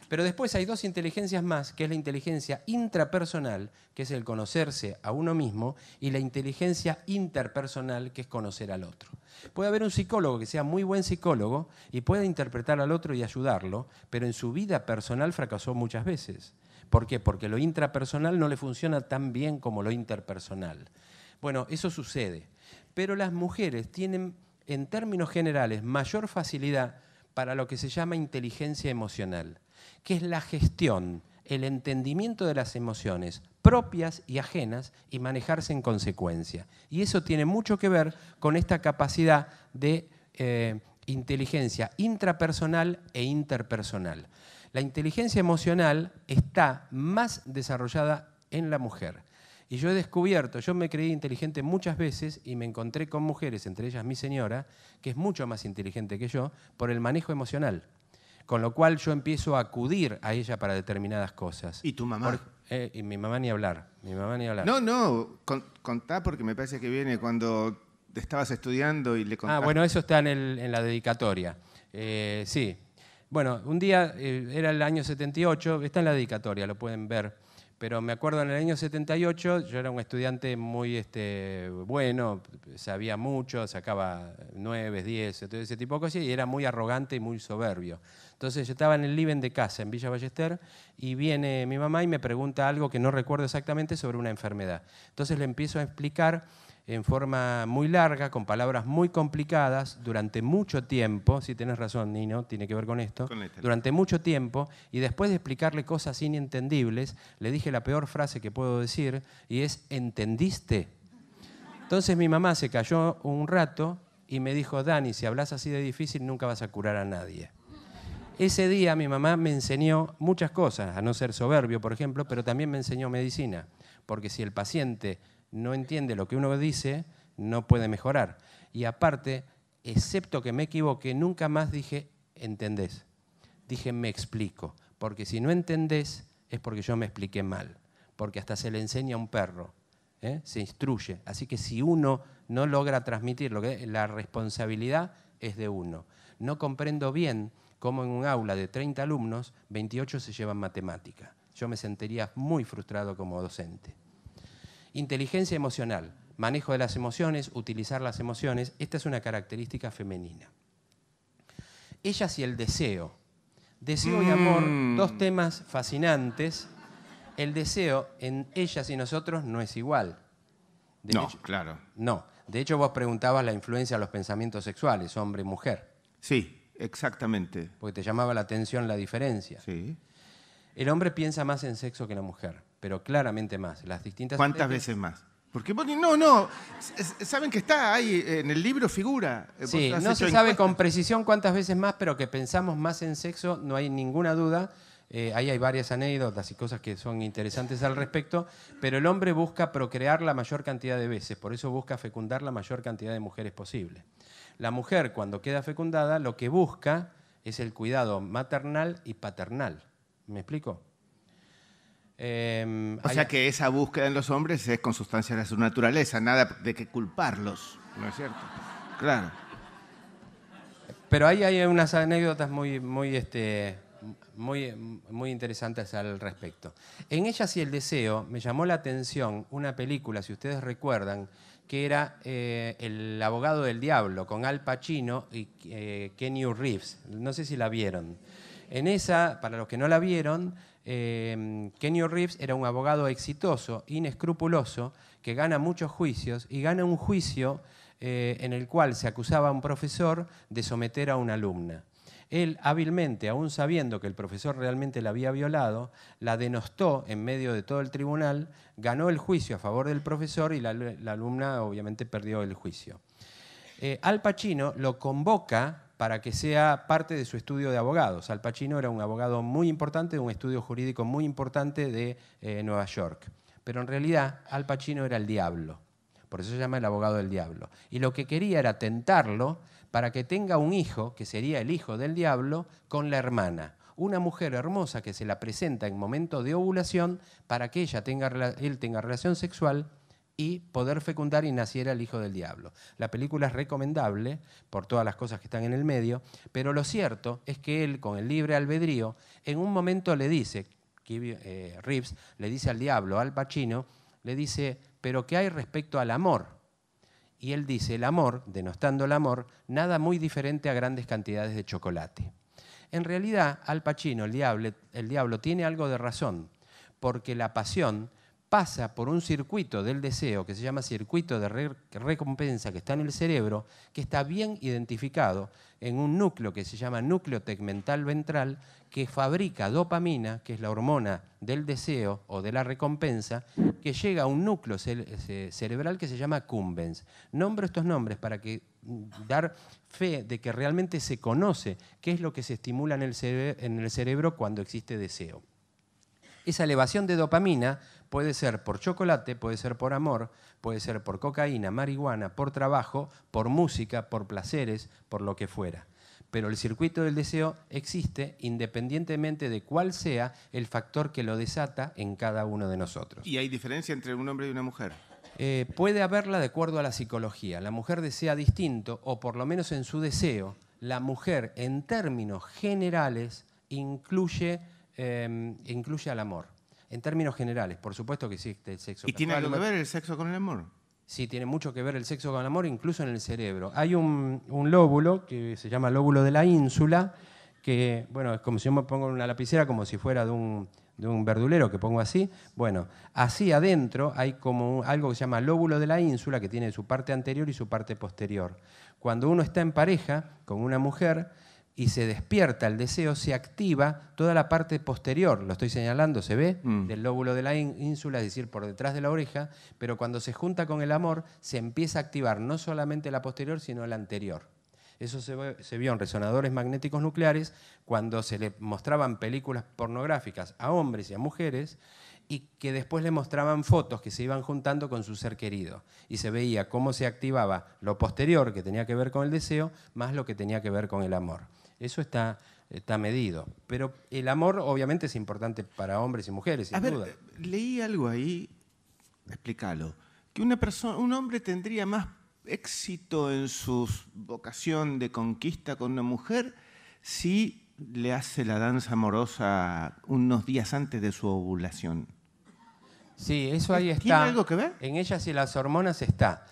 Pero después hay dos inteligencias más, que es la inteligencia intrapersonal, que es el conocerse a uno mismo, y la inteligencia interpersonal, que es conocer al otro. Puede haber un psicólogo que sea muy buen psicólogo y puede interpretar al otro y ayudarlo, pero en su vida personal fracasó muchas veces. ¿Por qué? Porque lo intrapersonal no le funciona tan bien como lo interpersonal. Bueno, eso sucede. Pero las mujeres tienen, en términos generales, mayor facilidad para lo que se llama inteligencia emocional, que es la gestión, el entendimiento de las emociones propias y ajenas y manejarse en consecuencia. Y eso tiene mucho que ver con esta capacidad de inteligencia intrapersonal e interpersonal. La inteligencia emocional está más desarrollada en la mujer. Y yo he descubierto, yo me creí inteligente muchas veces y me encontré con mujeres, entre ellas mi señora, que es mucho más inteligente que yo, por el manejo emocional. Con lo cual yo empiezo a acudir a ella para determinadas cosas. ¿Y tu mamá? Y mi mamá ni hablar. No, contá porque me parece que viene cuando estabas estudiando y le contaste. Bueno, eso está en la dedicatoria. Sí. Bueno, un día, era el año 78, está en la dedicatoria, lo pueden ver. Pero me acuerdo en el año 78, yo era un estudiante muy bueno, sabía mucho, sacaba 9, 10, todo ese tipo de cosas, y era muy arrogante y muy soberbio. Entonces yo estaba en el living de casa, en Villa Ballester, y viene mi mamá y me pregunta algo que no recuerdo exactamente sobre una enfermedad. Entonces le empiezo a explicar en forma muy larga, con palabras muy complicadas, durante mucho tiempo, si tenés razón, Nino, tiene que ver con esto, durante mucho tiempo, y después de explicarle cosas inentendibles, le dije la peor frase que puedo decir, y es, ¿entendiste? Entonces mi mamá se calló un rato y me dijo, Dani, si hablas así de difícil, nunca vas a curar a nadie. Ese día mi mamá me enseñó muchas cosas, a no ser soberbio, por ejemplo, pero también me enseñó medicina, porque si el paciente no entiende lo que uno dice, no puede mejorar. Y aparte, excepto que me equivoqué, nunca más dije ¿entendés? Dije me explico, porque si no entendés es porque yo me expliqué mal, porque hasta se le enseña a un perro, se instruye. Así que si uno no logra transmitir la responsabilidad es de uno. No comprendo bien cómo en un aula de 30 alumnos, 28 se llevan matemática. Yo me sentiría muy frustrado como docente. Inteligencia emocional, manejo de las emociones, utilizar las emociones. Esta es una característica femenina. Ellas y el deseo. Deseo y amor, dos temas fascinantes. El deseo en ellas y nosotros no es igual. No, claro. No. De hecho, vos preguntabas la influencia de los pensamientos sexuales, hombre-mujer. Sí, exactamente. Porque te llamaba la atención la diferencia. Sí. El hombre piensa más en sexo que la mujer, pero claramente más. Las distintas ¿Cuántas veces más? Porque no, saben que está ahí, en el libro figura. Sí, no se sabe con precisión cuántas veces más, pero que pensamos más en sexo, no hay ninguna duda. Ahí hay varias anécdotas y cosas que son interesantes al respecto, pero el hombre busca procrear la mayor cantidad de veces, por eso busca fecundar la mayor cantidad de mujeres posible. La mujer, cuando queda fecundada, lo que busca es el cuidado maternal y paternal. ¿Me explico? O sea que esa búsqueda en los hombres es consustancia de su naturaleza, nada de que culparlos, ¿no es cierto? Claro. Pero ahí hay unas anécdotas muy interesantes al respecto. En Ellas y el deseo me llamó la atención una película, si ustedes recuerdan, que era El abogado del diablo, con Al Pacino y Keanu Reeves. No sé si la vieron. En esa, para los que no la vieron, Keanu Reeves era un abogado exitoso, inescrupuloso, que gana muchos juicios y gana un juicio en el cual se acusaba a un profesor de someter a una alumna. Él hábilmente, aún sabiendo que el profesor realmente la había violado, la denostó en medio de todo el tribunal, ganó el juicio a favor del profesor y la alumna obviamente perdió el juicio. Al Pacino lo convoca para que sea parte de su estudio de abogados. Al Pacino era un abogado muy importante, de un estudio jurídico muy importante de Nueva York. Pero en realidad Al Pacino era el diablo, por eso se llama el abogado del diablo. Y lo que quería era tentarlo para que tenga un hijo, que sería el hijo del diablo, con la hermana. Una mujer hermosa que se la presenta en momento de ovulación para que él tenga relación sexual y poder fecundar y naciera el hijo del diablo. La película es recomendable por todas las cosas que están en el medio, pero lo cierto es que él, con el libre albedrío, en un momento le dice, Reeves le dice al diablo, Al Pacino, le dice, ¿pero qué hay respecto al amor? Y él dice, el amor, denostando el amor, nada muy diferente a grandes cantidades de chocolate. En realidad, Al Pacino, el diablo, tiene algo de razón, porque la pasión pasa por un circuito del deseo que se llama circuito de recompensa que está en el cerebro, que está bien identificado en un núcleo que se llama núcleo tegmental ventral, que fabrica dopamina, que es la hormona del deseo o de la recompensa, que llega a un núcleo cerebral que se llama cumbens. Nombro estos nombres para dar fe de que realmente se conoce qué es lo que se estimula en el cerebro cuando existe deseo. Esa elevación de dopamina puede ser por chocolate, puede ser por amor, puede ser por cocaína, marihuana, por trabajo, por música, por placeres, por lo que fuera. Pero el circuito del deseo existe independientemente de cuál sea el factor que lo desata en cada uno de nosotros. ¿Y hay diferencia entre un hombre y una mujer? Puede haberla de acuerdo a la psicología. La mujer desea distinto, o por lo menos en su deseo, la mujer en términos generales incluye al amor. En términos generales, por supuesto que existe el sexo. ¿Y tiene algo que ver el sexo con el amor? Sí, tiene mucho que ver el sexo con el amor, incluso en el cerebro. Hay un lóbulo que se llama lóbulo de la ínsula, que, bueno, es como si yo me pongo una lapicera, como si fuera de un verdulero, que pongo así. Bueno, así adentro hay como algo que se llama lóbulo de la ínsula, que tiene su parte anterior y su parte posterior. Cuando uno está en pareja con una mujer y se despierta el deseo, se activa toda la parte posterior, lo estoy señalando, se ve, del lóbulo de la ínsula, es decir, por detrás de la oreja, pero cuando se junta con el amor, se empieza a activar no solamente la posterior, sino la anterior. Eso se vio en resonadores magnéticos nucleares cuando se le mostraban películas pornográficas a hombres y a mujeres, y que después le mostraban fotos que se iban juntando con su ser querido. Y se veía cómo se activaba lo posterior, que tenía que ver con el deseo, más lo que tenía que ver con el amor. Eso está medido. Pero el amor obviamente es importante para hombres y mujeres, sin duda. Leí algo ahí, explícalo, que un hombre tendría más éxito en su vocación de conquista con una mujer si le hace la danza amorosa unos días antes de su ovulación. Sí, eso ahí está. ¿Tiene algo que ver? En ellas y las hormonas está.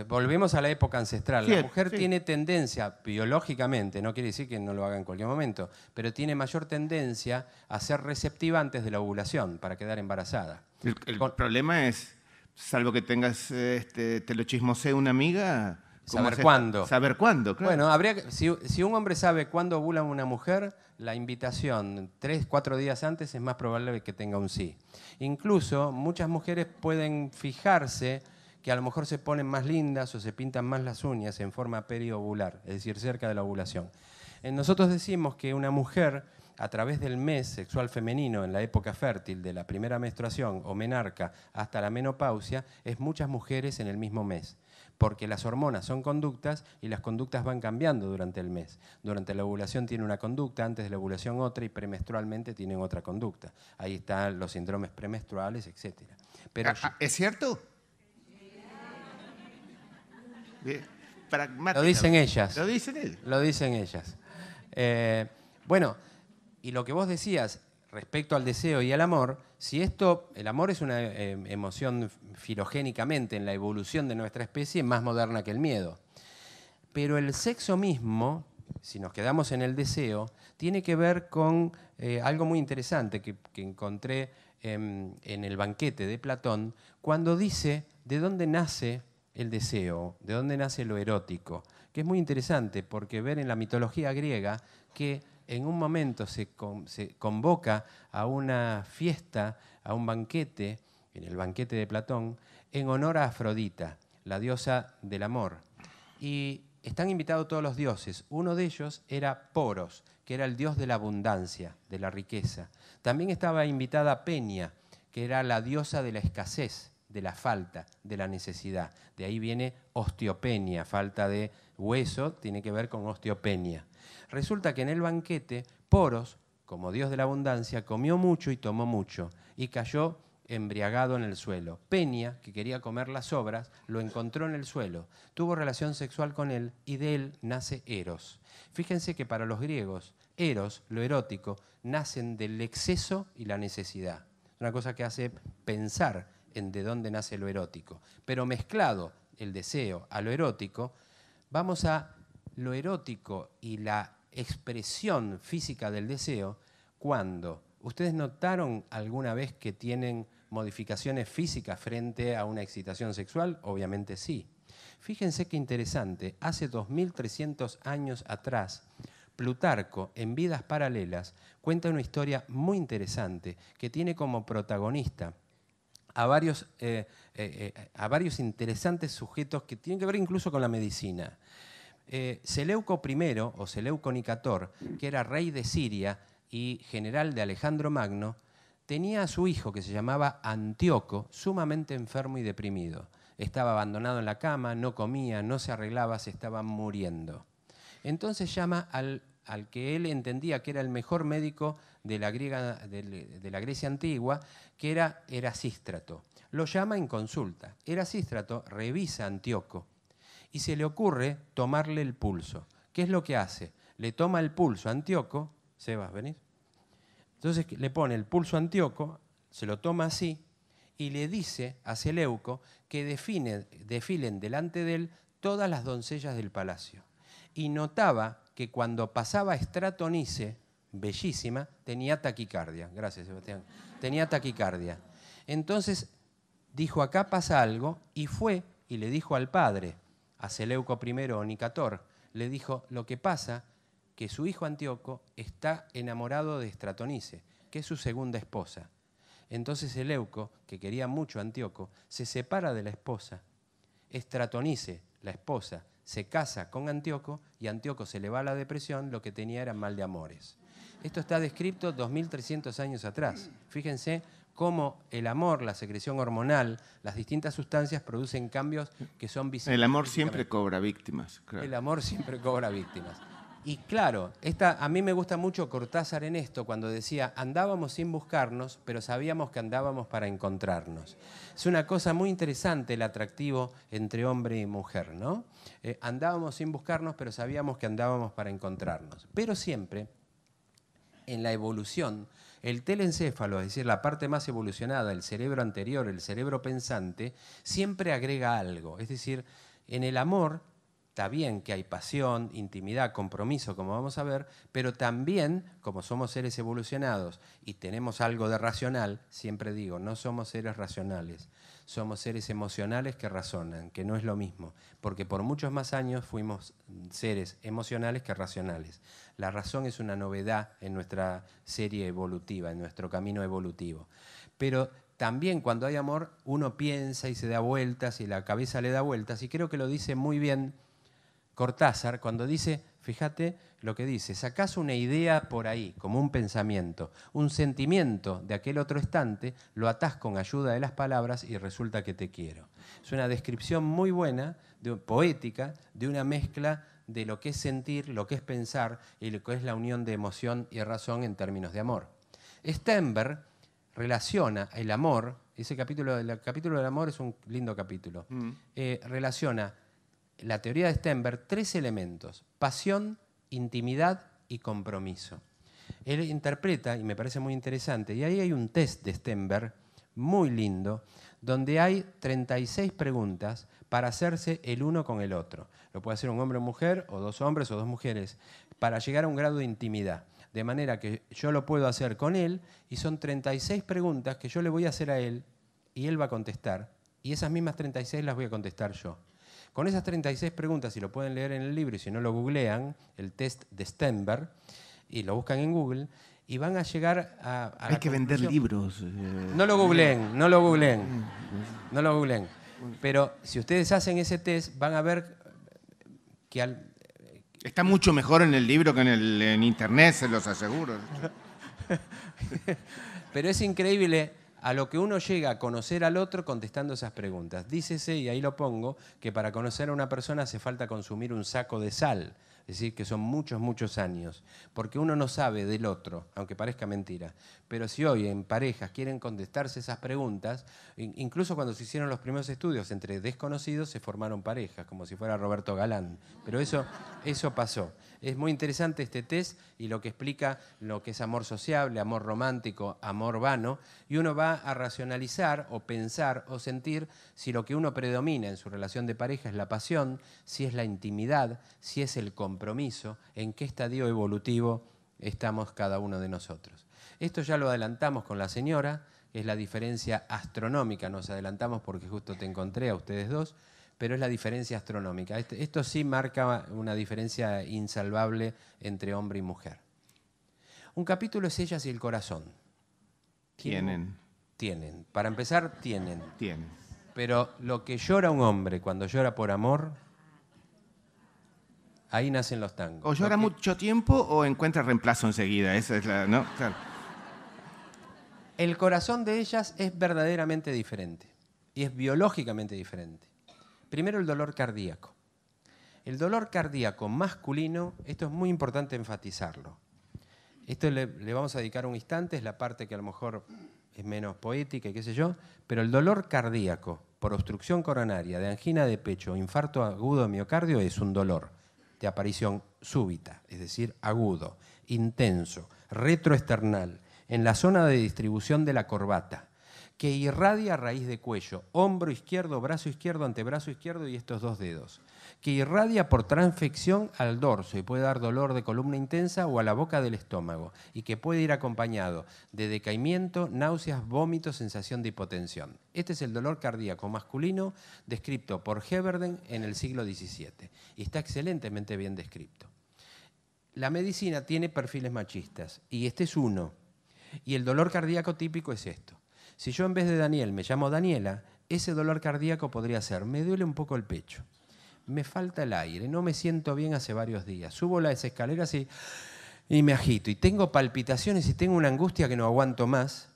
Volvemos a la época ancestral. La mujer tiene tendencia, biológicamente, no quiere decir que no lo haga en cualquier momento, pero tiene mayor tendencia a ser receptiva antes de la ovulación, para quedar embarazada. El problema es, salvo que tengas, te lo chismosee una amiga... Saber cuándo. Saber cuándo, claro. Bueno, si un hombre sabe cuándo ovula una mujer, la invitación 3, 4 días antes es más probable que tenga un sí. Incluso muchas mujeres pueden fijarse que a lo mejor se ponen más lindas o se pintan más las uñas en forma periovular, es decir, cerca de la ovulación. Nosotros decimos que una mujer, a través del mes sexual femenino en la época fértil, de la primera menstruación o menarca hasta la menopausia, es muchas mujeres en el mismo mes. Porque las hormonas son conductas y las conductas van cambiando durante el mes. Durante la ovulación tiene una conducta, antes de la ovulación otra y premenstrualmente tienen otra conducta. Ahí están los síndromes premenstruales, etc. Pero ¿es cierto? Lo dicen ellas. Lo dicen ellas. Lo dicen ellas. Bueno, y lo que vos decías respecto al deseo y al amor, si el amor es una emoción filogénicamente en la evolución de nuestra especie más moderna que el miedo. Pero el sexo mismo, si nos quedamos en el deseo, tiene que ver con algo muy interesante que encontré en el banquete de Platón, cuando dice de dónde nace el deseo, de dónde nace lo erótico, que es muy interesante porque ver en la mitología griega que en un momento se convoca a una fiesta, a un banquete, en el banquete de Platón, en honor a Afrodita, la diosa del amor. Y están invitados todos los dioses. Uno de ellos era Poros, que era el dios de la abundancia, de la riqueza. También estaba invitada Peña, que era la diosa de la escasez, de la falta, de la necesidad. De ahí viene osteopenia, falta de hueso, tiene que ver con osteopenia. Resulta que en el banquete, Poros, como dios de la abundancia, comió mucho y tomó mucho, y cayó embriagado en el suelo. Peña, que quería comer las sobras, lo encontró en el suelo, tuvo relación sexual con él, y de él nace Eros. Fíjense que para los griegos, Eros, lo erótico, nacen del exceso y la necesidad. Es una cosa que hace pensar en de dónde nace lo erótico. Pero mezclado el deseo a lo erótico, vamos a lo erótico y la expresión física del deseo cuando ¿ustedes notaron alguna vez que tienen modificaciones físicas frente a una excitación sexual? Obviamente sí. Fíjense qué interesante, hace 2300 años atrás, Plutarco, en Vidas Paralelas, cuenta una historia muy interesante que tiene como protagonista a varios interesantes sujetos que tienen que ver incluso con la medicina. Seleuco I, o Seleuco Nicator, que era rey de Siria y general de Alejandro Magno, tenía a su hijo, que se llamaba Antíoco, sumamente enfermo y deprimido. Estaba abandonado en la cama, no comía, no se arreglaba, se estaba muriendo. Entonces llama al que él entendía que era el mejor médico de la Grecia antigua, que era Erasístrato. Lo llama en consulta. Erasístrato revisa a Antíoco y se le ocurre tomarle el pulso. ¿Qué es lo que hace? Le toma el pulso a Antíoco. Sebas, ¿venís? Entonces le pone el pulso a Antíoco, se lo toma así y le dice a Seleuco que desfilen delante de él todas las doncellas del palacio. Y notaba que cuando pasaba Estratonice, bellísima, tenía taquicardia. Gracias, Sebastián. Tenía taquicardia. Entonces dijo, acá pasa algo, y fue y le dijo al padre, a Seleuco I o Nicator, le dijo, lo que pasa que su hijo Antíoco está enamorado de Estratonice, que es su segunda esposa. Entonces Seleuco, que quería mucho a Antíoco, se separa de la esposa. Estratonice, la esposa, se casa con Antíoco y Antíoco se le va a la depresión, lo que tenía era mal de amores. Esto está descrito 2300 años atrás. Fíjense cómo el amor, la secreción hormonal, las distintas sustancias producen cambios que son visibles. El amor siempre cobra víctimas. Claro. El amor siempre cobra víctimas. Y claro, a mí me gusta mucho Cortázar en esto, cuando decía, andábamos sin buscarnos, pero sabíamos que andábamos para encontrarnos. Es una cosa muy interesante el atractivo entre hombre y mujer, ¿no? Andábamos sin buscarnos, pero sabíamos que andábamos para encontrarnos. Pero siempre, en la evolución, el telencéfalo, es decir, la parte más evolucionada, el cerebro anterior, el cerebro pensante, siempre agrega algo. Es decir, en el amor está bien que hay pasión, intimidad, compromiso, como vamos a ver, pero también, como somos seres evolucionados y tenemos algo de racional, siempre digo, no somos seres racionales, somos seres emocionales que razonan, que no es lo mismo, porque por muchos más años fuimos seres emocionales que racionales. La razón es una novedad en nuestra serie evolutiva, en nuestro camino evolutivo. Pero también cuando hay amor, uno piensa y se da vueltas y la cabeza le da vueltas, y creo que lo dice muy bien Cortázar cuando dice, fíjate lo que dice, sacás una idea por ahí, como un pensamiento, un sentimiento de aquel otro estante, lo atás con ayuda de las palabras y resulta que te quiero. Es una descripción muy buena, poética, de una mezcla de lo que es sentir, lo que es pensar y lo que es la unión de emoción y razón en términos de amor. Stenberg relaciona el amor, el capítulo del amor es un lindo capítulo, relaciona la teoría de Stenberg 3 elementos: pasión, intimidad y compromiso. Él interpreta, y me parece muy interesante, y ahí hay un test de Stenberg muy lindo, donde hay 36 preguntas para hacerse el uno con el otro. Lo puede hacer un hombre o mujer, o dos hombres o dos mujeres, para llegar a un grado de intimidad. De manera que yo lo puedo hacer con él, y son 36 preguntas que yo le voy a hacer a él, y él va a contestar, y esas mismas 36 las voy a contestar yo. Con esas 36 preguntas, si lo pueden leer en el libro y si no lo googlean, el test de Stenberg, y lo buscan en Google, y van a llegar a Hay que vender libros. No lo googleen, no lo googleen, no lo googleen. Pero si ustedes hacen ese test, van a ver que Está mucho mejor en el libro que en internet, se los aseguro. Pero es increíble a lo que uno llega a conocer al otro contestando esas preguntas. Dícese, y ahí lo pongo, que para conocer a una persona hace falta consumir un saco de sal. Es decir, que son muchos, muchos años. Porque uno no sabe del otro, aunque parezca mentira. Pero si hoy en parejas quieren contestarse esas preguntas, incluso cuando se hicieron los primeros estudios entre desconocidos, se formaron parejas, como si fuera Roberto Galán. Pero eso pasó. Es muy interesante este test y lo que explica lo que es amor sociable, amor romántico, amor vano, y uno va a racionalizar o pensar o sentir si lo que uno predomina en su relación de pareja es la pasión, si es la intimidad, si es el compromiso, en qué estadio evolutivo estamos cada uno de nosotros. Esto ya lo adelantamos con la señora, es la diferencia astronómica, nos adelantamos porque justo te encontré a ustedes dos, pero es la diferencia astronómica. Esto sí marca una diferencia insalvable entre hombre y mujer. Un capítulo es Ellas y el corazón. Tienen. Para empezar, tienen. Tienen. Pero lo que llora un hombre cuando llora por amor, ahí nacen los tangos. O llora mucho tiempo o encuentra reemplazo enseguida. Esa es la, ¿no? Claro. El corazón de ellas es verdaderamente diferente y es biológicamente diferente. Primero, el dolor cardíaco. El dolor cardíaco masculino, esto es muy importante enfatizarlo. Esto le vamos a dedicar un instante, es la parte que a lo mejor es menos poética y qué sé yo, pero el dolor cardíaco por obstrucción coronaria, de angina de pecho o infarto agudo de miocardio es un dolor de aparición súbita, es decir, agudo, intenso, retroesternal, en la zona de distribución de la corbata, que irradia a raíz de cuello, hombro izquierdo, brazo izquierdo, antebrazo izquierdo y estos dos dedos, que irradia por transfección al dorso y puede dar dolor de columna intensa o a la boca del estómago y que puede ir acompañado de decaimiento, náuseas, vómitos, sensación de hipotensión. Este es el dolor cardíaco masculino descrito por Heberden en el siglo XVII y está excelentemente bien descrito. La medicina tiene perfiles machistas y este es uno. Y el dolor cardíaco típico es esto. Si yo en vez de Daniel me llamo Daniela, ese dolor cardíaco podría ser, me duele un poco el pecho, me falta el aire, no me siento bien hace varios días, subo las escaleras y me agito, y tengo palpitaciones y tengo una angustia que no aguanto más,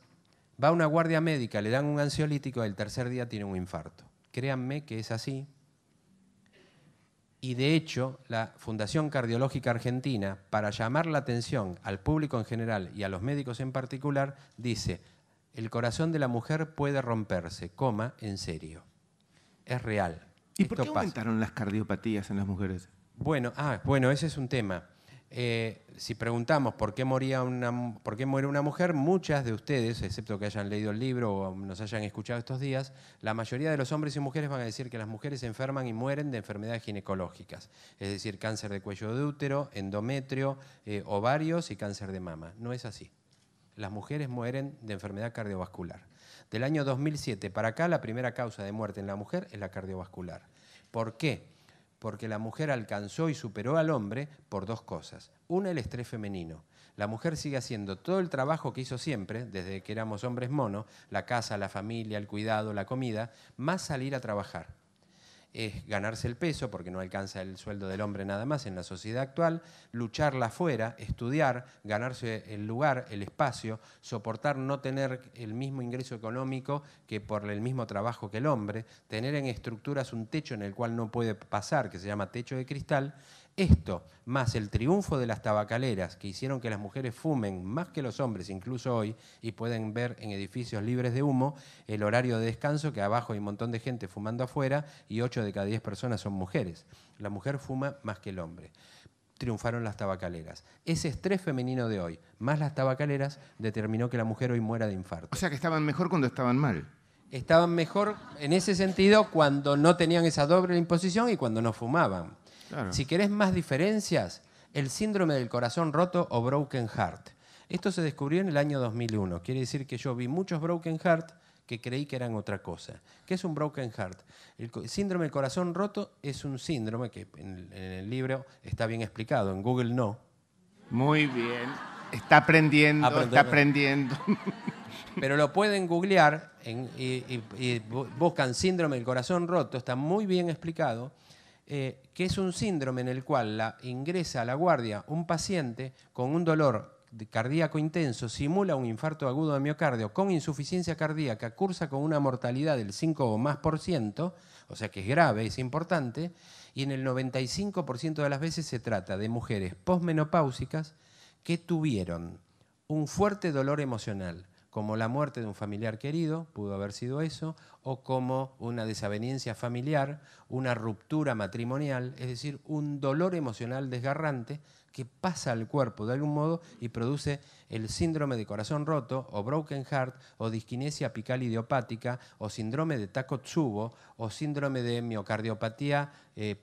Va a una guardia médica, le dan un ansiolítico, el tercer día tiene un infarto. Créanme que es así. Y de hecho, la Fundación Cardiológica Argentina, para llamar la atención al público en general y a los médicos en particular, dice: el corazón de la mujer puede romperse, en serio. Es real. ¿Y por qué aumentaron las cardiopatías en las mujeres? Bueno, ese es un tema. Si preguntamos por qué muere una mujer, muchas de ustedes, excepto que hayan leído el libro o nos hayan escuchado estos días, la mayoría de los hombres y mujeres van a decir que las mujeres se enferman y mueren de enfermedades ginecológicas, es decir, cáncer de cuello de útero, endometrio, ovarios y cáncer de mama. No es así. Las mujeres mueren de enfermedad cardiovascular. Del año 2007 para acá, la primera causa de muerte en la mujer es la cardiovascular. ¿Por qué? Porque la mujer alcanzó y superó al hombre por dos cosas. Una, el estrés femenino. La mujer sigue haciendo todo el trabajo que hizo siempre, desde que éramos hombres monos, la casa, la familia, el cuidado, la comida, más salir a trabajar. Es ganarse el peso, porque no alcanza el sueldo del hombre nada más en la sociedad actual, lucharla afuera, estudiar, ganarse el lugar, el espacio, soportar no tener el mismo ingreso económico que por el mismo trabajo que el hombre, tener en estructuras un techo en el cual no puede pasar, que se llama techo de cristal. Esto, más el triunfo de las tabacaleras, que hicieron que las mujeres fumen más que los hombres, incluso hoy, y pueden ver en edificios libres de humo el horario de descanso, que abajo hay un montón de gente fumando afuera y 8 de cada 10 personas son mujeres. La mujer fuma más que el hombre. Triunfaron las tabacaleras. Ese estrés femenino de hoy, más las tabacaleras, determinó que la mujer hoy muera de infarto. O sea que estaban mejor cuando estaban mal. Estaban mejor en ese sentido cuando no tenían esa doble imposición y cuando no fumaban. Claro. Si querés más diferencias, el síndrome del corazón roto o broken heart. Esto se descubrió en el año 2001. Quiere decir que yo vi muchos broken heart que creí que eran otra cosa. ¿Qué es un broken heart? El síndrome del corazón roto es un síndrome que en el libro está bien explicado, en Google no. Muy bien. Está aprendiendo. Pero lo pueden googlear y buscan síndrome del corazón roto, está muy bien explicado. Que es un síndrome en el cual ingresa a la guardia un paciente con un dolor cardíaco intenso, simula un infarto agudo de miocardio con insuficiencia cardíaca, cursa con una mortalidad del 5 o más %, o sea que es grave, es importante, y en el 95% de las veces se trata de mujeres posmenopáusicas que tuvieron un fuerte dolor emocional, como la muerte de un familiar querido, pudo haber sido eso, o como una desaveniencia familiar, una ruptura matrimonial, es decir, un dolor emocional desgarrante que pasa al cuerpo de algún modo y produce el síndrome de corazón roto, o broken heart, o disquinesia apical idiopática, o síndrome de Takotsubo, o síndrome de miocardiopatía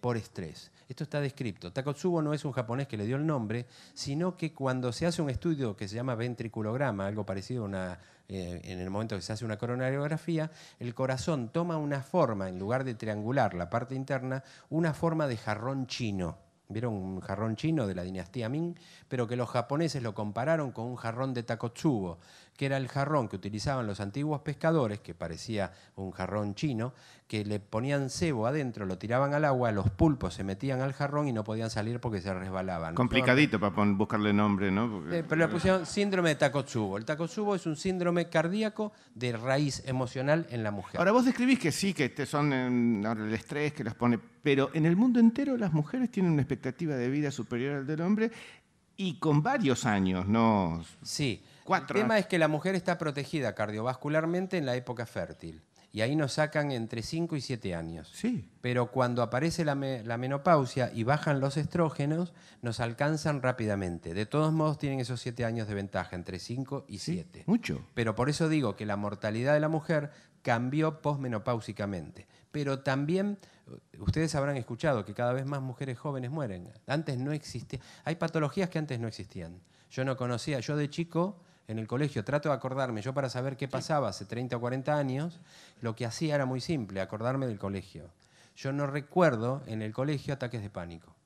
por estrés. Esto está descrito. Takotsubo no es un japonés que le dio el nombre, sino que cuando se hace un estudio que se llama ventriculograma, algo parecido a en el momento que se hace una coronariografía, el corazón toma una forma, en lugar de triangular la parte interna, una forma de jarrón chino. ¿Vieron un jarrón chino de la dinastía Ming? Pero que los japoneses lo compararon con un jarrón de Takotsubo, que era el jarrón que utilizaban los antiguos pescadores, que parecía un jarrón chino, que le ponían cebo adentro, lo tiraban al agua, los pulpos se metían al jarrón y no podían salir porque se resbalaban. Complicadito para buscarle nombre, ¿no? Porque... pero le pusieron síndrome de Takotsubo. El Takotsubo es un síndrome cardíaco de raíz emocional en la mujer. Ahora, vos describís que sí, que son el estrés que las pone, pero en el mundo entero las mujeres tienen una expectativa de vida superior al del hombre y con varios años, ¿no? Sí. El tema es que la mujer está protegida cardiovascularmente en la época fértil. Y ahí nos sacan entre 5 y 7 años. Sí. Pero cuando aparece la menopausia y bajan los estrógenos, nos alcanzan rápidamente. De todos modos, tienen esos 7 años de ventaja, entre 5 y 7. Sí, mucho. Pero por eso digo que la mortalidad de la mujer cambió posmenopáusicamente. Pero también, ustedes habrán escuchado que cada vez más mujeres jóvenes mueren. Antes no existía. Hay patologías que antes no existían. Yo no conocía, yo de chico... En el colegio, trato de acordarme, yo para saber qué pasaba hace 30 o 40 años, lo que hacía era muy simple, acordarme del colegio. Yo no recuerdo en el colegio ataques de pánico.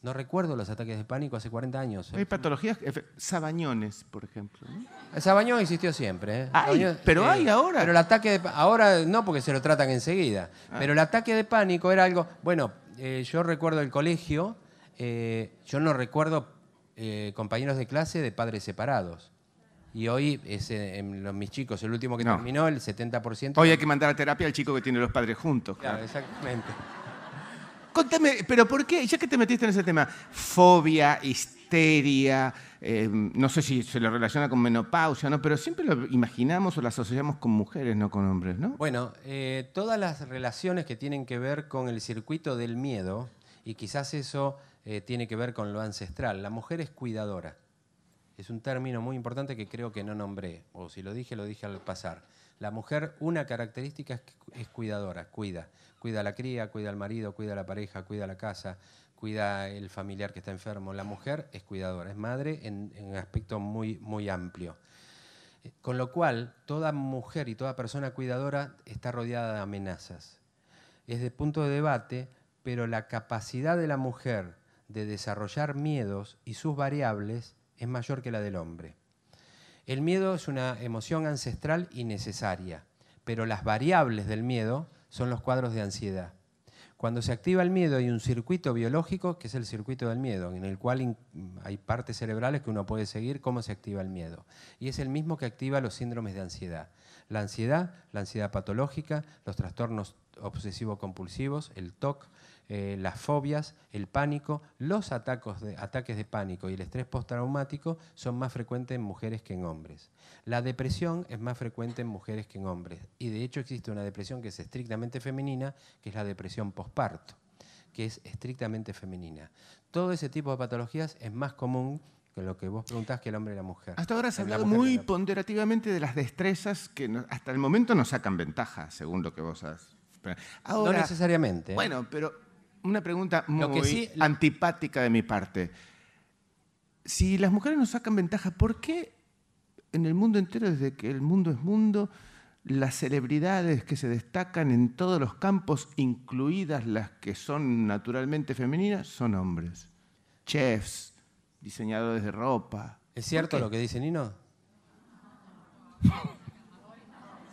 No recuerdo los ataques de pánico hace 40 años. Hay patologías, Sabañones, por ejemplo, ¿no? El Sabañón existió siempre. Pero hay ahora. Pero el ataque ahora no, porque se lo tratan enseguida. Pero el ataque de pánico era algo... Bueno, yo recuerdo el colegio, yo no recuerdo compañeros de clase de padres separados. Y hoy, mis chicos, el último que No. terminó, el 70%... Hoy hay que mandar a terapia al chico que tiene los padres juntos. Claro, exactamente. Contame, pero ¿por qué? Ya que te metiste en ese tema, fobia, histeria, no sé si se lo relaciona con menopausia, ¿no? Pero siempre lo imaginamos o lo asociamos con mujeres, no con hombres, ¿no? Bueno, todas las relaciones que tienen que ver con el circuito del miedo, y quizás eso tiene que ver con lo ancestral. La mujer es cuidadora. Es un término muy importante que creo que no nombré, o si lo dije al pasar. La mujer, una característica es cuidadora, cuida. Cuida a la cría, cuida al marido, cuida a la pareja, cuida la casa, cuida el familiar que está enfermo. La mujer es cuidadora, es madre en un aspecto muy, muy amplio. Con lo cual, toda mujer y toda persona cuidadora está rodeada de amenazas. Es de punto de debate, pero la capacidad de la mujer de desarrollar miedos y sus variables es mayor que la del hombre. El miedo es una emoción ancestral y necesaria, pero las variables del miedo son los cuadros de ansiedad. Cuando se activa el miedo hay un circuito biológico, que es el circuito del miedo, en el cual hay partes cerebrales que uno puede seguir cómo se activa el miedo. Y es el mismo que activa los síndromes de ansiedad. La ansiedad patológica, los trastornos obsesivo-compulsivos, el TOC, las fobias, el pánico, los ataques de pánico y el estrés postraumático son más frecuentes en mujeres que en hombres. La depresión es más frecuente en mujeres que en hombres. Y de hecho existe una depresión que es estrictamente femenina, que es la depresión posparto, que es estrictamente femenina. Todo ese tipo de patologías es más común que lo que vos preguntás que el hombre y la mujer. Hasta ahora has hablado muy ponderativamente de las destrezas que hasta el momento nos sacan ventaja, según lo que vos has... Ahora, no necesariamente. Bueno, pero una pregunta muy antipática de mi parte. Si las mujeres nos sacan ventaja, ¿por qué en el mundo entero, desde que el mundo es mundo, las celebridades que se destacan en todos los campos, incluidas las que son naturalmente femeninas, son hombres? Chefs, diseñadores de ropa. ¿Es cierto lo que dice Nino?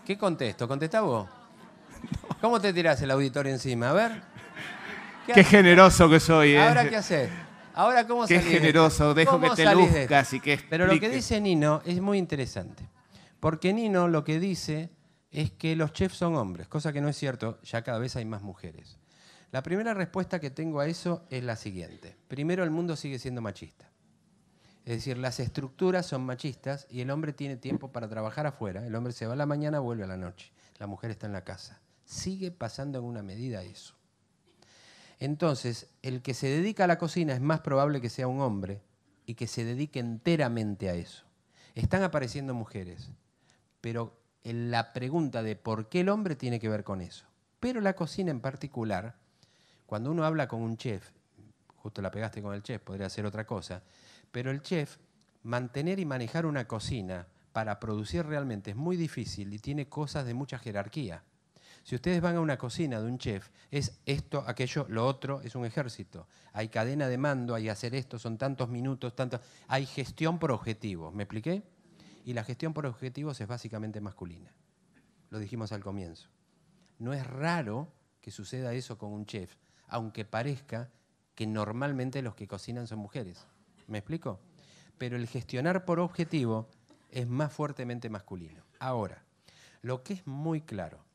¿Qué contesto? ¿Contestá vos? ¿Cómo te tirás el auditorio encima? A ver. Qué generoso que soy, ¿eh? ¿Ahora qué haces? ¿Ahora cómo salís? Qué generoso, dejo que te luzcas y que expliques. Pero lo que dice Nino es muy interesante. Porque Nino lo que dice es que los chefs son hombres, cosa que no es cierto, ya cada vez hay más mujeres. La primera respuesta que tengo a eso es la siguiente. Primero, el mundo sigue siendo machista. Es decir, las estructuras son machistas y el hombre tiene tiempo para trabajar afuera. El hombre se va a la mañana, vuelve a la noche. La mujer está en la casa. Sigue pasando en una medida eso. Entonces, el que se dedica a la cocina es más probable que sea un hombre y que se dedique enteramente a eso. Están apareciendo mujeres, pero la pregunta de por qué el hombre tiene que ver con eso. Pero la cocina en particular, cuando uno habla con un chef, justo la pegaste con el chef, podría ser otra cosa, pero el chef, mantener y manejar una cocina para producir realmente es muy difícil y tiene cosas de mucha jerarquía. Si ustedes van a una cocina de un chef, es esto, aquello, lo otro, es un ejército. Hay cadena de mando, hay hacer esto, son tantos minutos, hay gestión por objetivos. ¿Me expliqué? Y la gestión por objetivos es básicamente masculina. Lo dijimos al comienzo. No es raro que suceda eso con un chef, aunque parezca que normalmente los que cocinan son mujeres. ¿Me explico? Pero el gestionar por objetivo es más fuertemente masculino. Ahora, lo que es muy claro,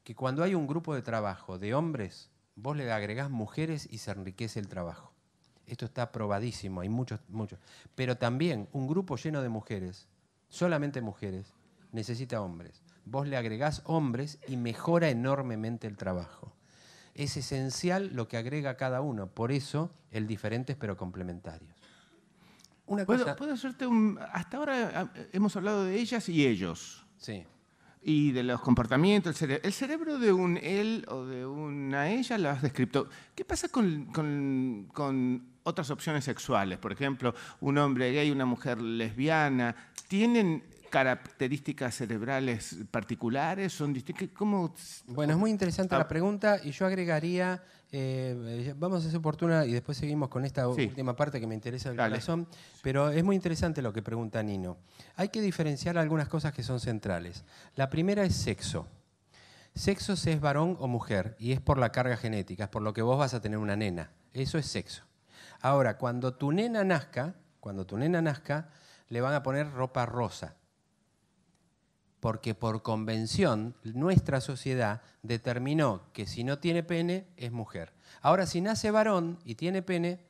que cuando hay un grupo de trabajo de hombres, vos le agregás mujeres y se enriquece el trabajo. Esto está probadísimo, hay muchos. Pero también un grupo lleno de mujeres, solamente mujeres, necesita hombres. Vos le agregás hombres y mejora enormemente el trabajo. Es esencial lo que agrega cada uno, por eso el diferentes pero complementarios. ¿Puedo hacerte un...? Hasta ahora hemos hablado de ellas y ellos. Sí. Y de los comportamientos, el cerebro de un él o de una ella lo has descrito. ¿Qué pasa con otras opciones sexuales? Por ejemplo, un hombre gay, una mujer lesbiana, ¿tienen características cerebrales particulares? ¿Son distintas? ¿Cómo? Bueno, es muy interesante la pregunta y yo agregaría, vamos a ser oportuna y después seguimos con esta última parte que me interesa del corazón, pero es muy interesante lo que pregunta Nino. Hay que diferenciar algunas cosas que son centrales. La primera es sexo. Sexo se es varón o mujer y es por la carga genética, es por lo que vos vas a tener una nena. Eso es sexo. Ahora, cuando tu nena nazca, le van a poner ropa rosa. Porque por convención nuestra sociedad determinó que si no tiene pene es mujer. Ahora, si nace varón y tiene pene,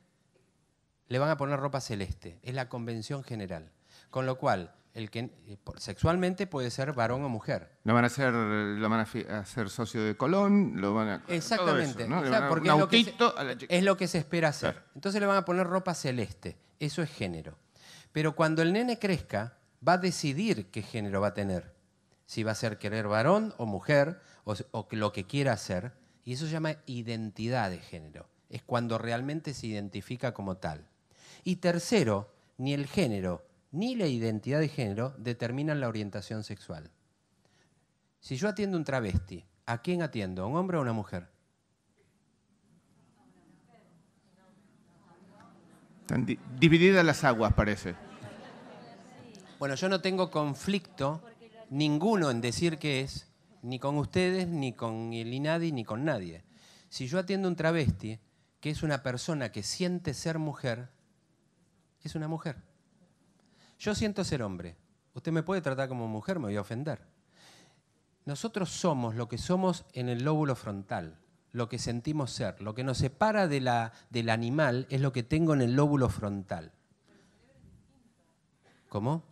le van a poner ropa celeste. Es la convención general. Con lo cual, el que sexualmente puede ser varón o mujer. Lo van a hacer socio de Colón, lo van a... Exactamente. Todo eso, ¿no? O Le sea, van a dar porque un autito a la chica. es lo que se espera hacer. Claro. Entonces le van a poner ropa celeste. Eso es género. Pero cuando el nene crezca, va a decidir qué género va a tener. Si va a ser querer varón o mujer, o lo que quiera hacer. Y eso se llama identidad de género. Es cuando realmente se identifica como tal. Y tercero, ni el género ni la identidad de género determinan la orientación sexual. Si yo atiendo un travesti, ¿a quién atiendo? ¿A un hombre o a una mujer? Están divididas las aguas, parece. Bueno, yo no tengo conflicto ninguno en decir qué es, ni con ustedes, ni con el INADI, ni con nadie. Si yo atiendo un travesti, que es una persona que siente ser mujer, es una mujer. Yo siento ser hombre. Usted me puede tratar como mujer, me voy a ofender. Nosotros somos lo que somos en el lóbulo frontal, lo que sentimos ser. Lo que nos separa del animal es lo que tengo en el lóbulo frontal. ¿Cómo?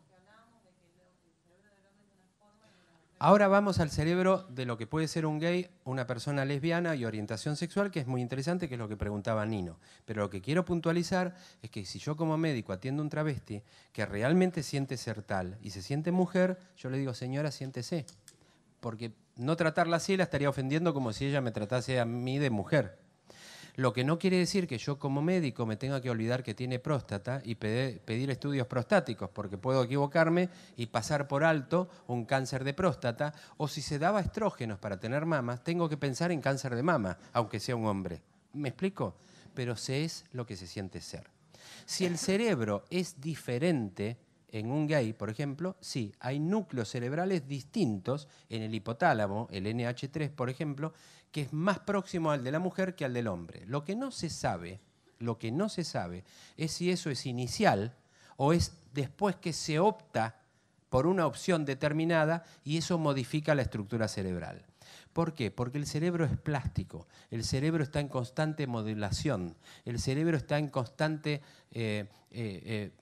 Ahora vamos al cerebro de lo que puede ser un gay, una persona lesbiana y orientación sexual, que es muy interesante, que es lo que preguntaba Nino. Pero lo que quiero puntualizar es que si yo como médico atiendo a un travesti que realmente siente ser tal y se siente mujer, yo le digo, señora, siéntese. Porque no tratarla así la estaría ofendiendo como si ella me tratase a mí de mujer. Lo que no quiere decir que yo como médico me tenga que olvidar que tiene próstata y pedir estudios prostáticos, porque puedo equivocarme y pasar por alto un cáncer de próstata, o si se daba estrógenos para tener mamas, tengo que pensar en cáncer de mama, aunque sea un hombre. ¿Me explico? Pero se es lo que se siente ser. Si el cerebro es diferente en un gay, por ejemplo, sí, hay núcleos cerebrales distintos en el hipotálamo, el NH3, por ejemplo, que es más próximo al de la mujer que al del hombre. Lo que no se sabe es si eso es inicial o es después que se opta por una opción determinada y eso modifica la estructura cerebral. ¿Por qué? Porque el cerebro es plástico, el cerebro está en constante modulación, el cerebro está en constante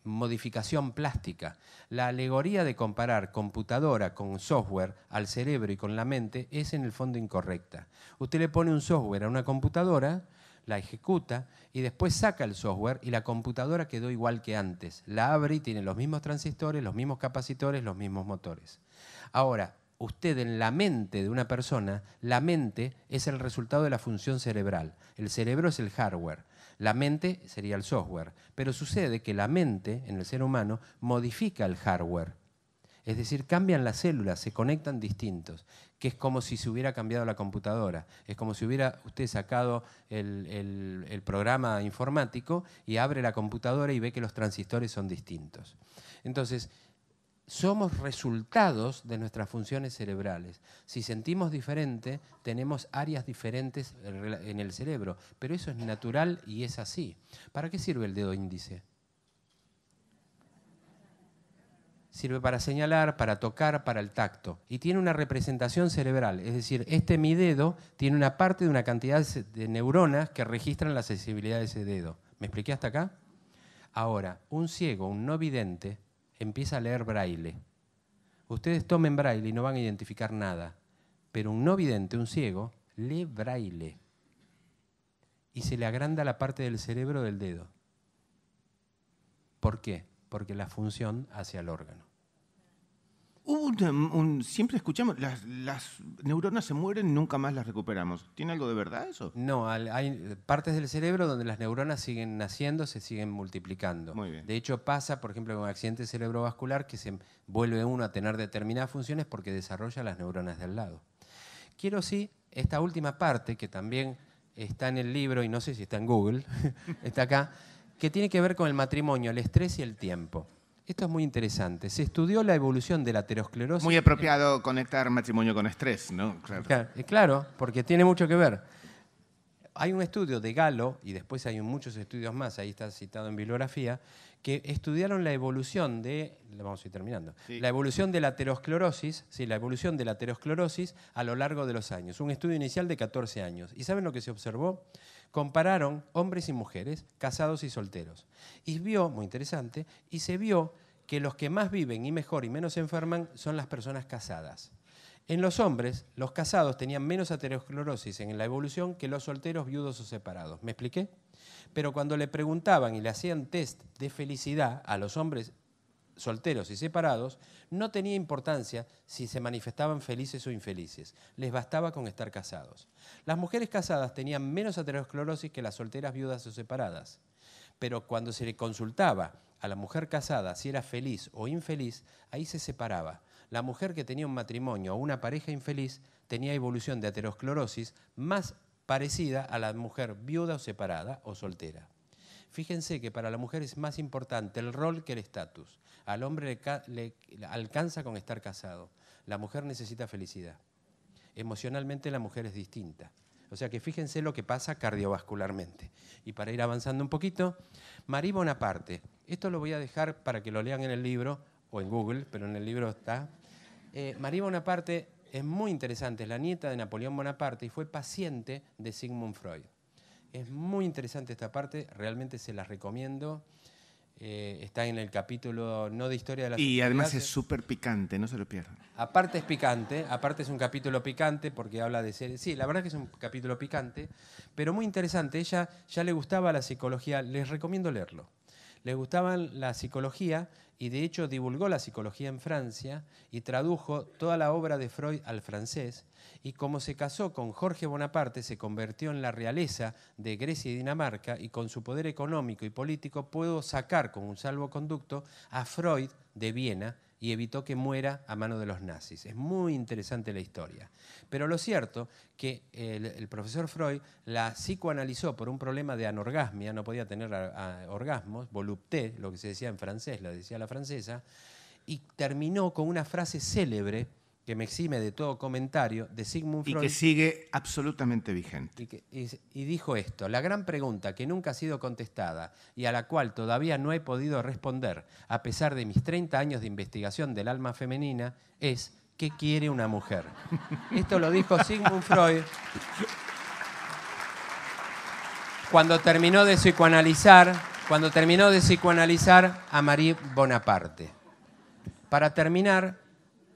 modificación plástica. La alegoría de comparar computadora con software al cerebro y con la mente es en el fondo incorrecta. Usted le pone un software a una computadora, la ejecuta y después saca el software y la computadora quedó igual que antes. La abre y tiene los mismos transistores, los mismos capacitores, los mismos motores. Ahora, usted en la mente de una persona, la mente es el resultado de la función cerebral. El cerebro es el hardware, la mente sería el software. Pero sucede que la mente en el ser humano modifica el hardware. Es decir, cambian las células, se conectan distintos, que es como si se hubiera cambiado la computadora. Es como si hubiera usted sacado el programa informático y abre la computadora y ve que los transistores son distintos. Entonces, somos resultados de nuestras funciones cerebrales. Si sentimos diferente, tenemos áreas diferentes en el cerebro, pero eso es natural y es así. ¿Para qué sirve el dedo índice? Sirve para señalar, para tocar, para el tacto. Y tiene una representación cerebral, es decir, mi dedo tiene una parte de una cantidad de neuronas que registran la sensibilidad de ese dedo. ¿Me expliqué hasta acá? Ahora, un ciego, un no vidente, empieza a leer braille. Ustedes tomen braille y no van a identificar nada, pero un no vidente, un ciego, lee braille y se le agranda la parte del cerebro del dedo. ¿Por qué? Porque la función hace al órgano. Siempre escuchamos, las neuronas se mueren y nunca más las recuperamos. ¿Tiene algo de verdad eso? No, hay partes del cerebro donde las neuronas siguen naciendo, se siguen multiplicando. Muy bien. De hecho pasa, por ejemplo, con un accidente cerebrovascular que se vuelve uno a tener determinadas funciones porque desarrolla las neuronas del lado. Quiero sí, esta última parte, que también está en el libro y no sé si está en Google, está acá, que tiene que ver con el matrimonio, el estrés y el tiempo. Esto es muy interesante. Se estudió la evolución de la aterosclerosis. Muy apropiado conectar matrimonio con estrés, ¿no? Claro, porque tiene mucho que ver. Hay un estudio de Gallo, y después hay muchos estudios más, ahí está citado en bibliografía, que estudiaron la evolución de, vamos a ir terminando, Sí. la evolución de la aterosclerosis, sí, la evolución de la aterosclerosis a lo largo de los años. Un estudio inicial de 14 años. ¿Y saben lo que se observó? Compararon hombres y mujeres, casados y solteros. Y vio, muy interesante, y se vio que los que más viven y mejor y menos se enferman son las personas casadas. En los hombres, los casados tenían menos aterosclerosis en la evolución que los solteros, viudos o separados. ¿Me expliqué? Pero cuando le preguntaban y le hacían test de felicidad a los hombres solteros y separados, no tenía importancia si se manifestaban felices o infelices. Les bastaba con estar casados. Las mujeres casadas tenían menos aterosclerosis que las solteras, viudas o separadas. Pero cuando se le consultaba a la mujer casada si era feliz o infeliz, ahí se separaba. La mujer que tenía un matrimonio o una pareja infeliz tenía evolución de aterosclerosis más parecida a la mujer viuda o separada o soltera. Fíjense que para la mujer es más importante el rol que el estatus. Al hombre le alcanza con estar casado. La mujer necesita felicidad. Emocionalmente la mujer es distinta. O sea que fíjense lo que pasa cardiovascularmente. Y para ir avanzando un poquito, Marie Bonaparte. Esto lo voy a dejar para que lo lean en el libro o en Google, pero en el libro está. Marie Bonaparte es muy interesante, es la nieta de Napoleón Bonaparte y fue paciente de Sigmund Freud. Es muy interesante esta parte, realmente se las recomiendo. Está en el capítulo no de historia de la Y además sexualidad. es súper picante, no se lo pierdan. Aparte es picante, aparte es un capítulo picante porque habla de seres. Sí, la verdad que es un capítulo picante, pero muy interesante. Ella ya le gustaba la psicología, les recomiendo leerlo. Le gustaba la psicología y de hecho divulgó la psicología en Francia y tradujo toda la obra de Freud al francés. Y como se casó con Jorge Bonaparte, se convirtió en la realeza de Grecia y Dinamarca y con su poder económico y político pudo sacar con un salvoconducto a Freud de Viena y evitó que muera a mano de los nazis. Es muy interesante la historia. Pero lo cierto que el profesor Freud la psicoanalizó por un problema de anorgasmia, no podía tener orgasmos, volupté, lo que se decía en francés, lo decía la francesa, y terminó con una frase célebre que me exime de todo comentario, de Sigmund Freud. Y que sigue absolutamente vigente. Y dijo esto: la gran pregunta que nunca ha sido contestada y a la cual todavía no he podido responder, a pesar de mis 30 años de investigación del alma femenina, es ¿qué quiere una mujer? Esto lo dijo Sigmund Freud cuando terminó de psicoanalizar a Marie Bonaparte. Para terminar,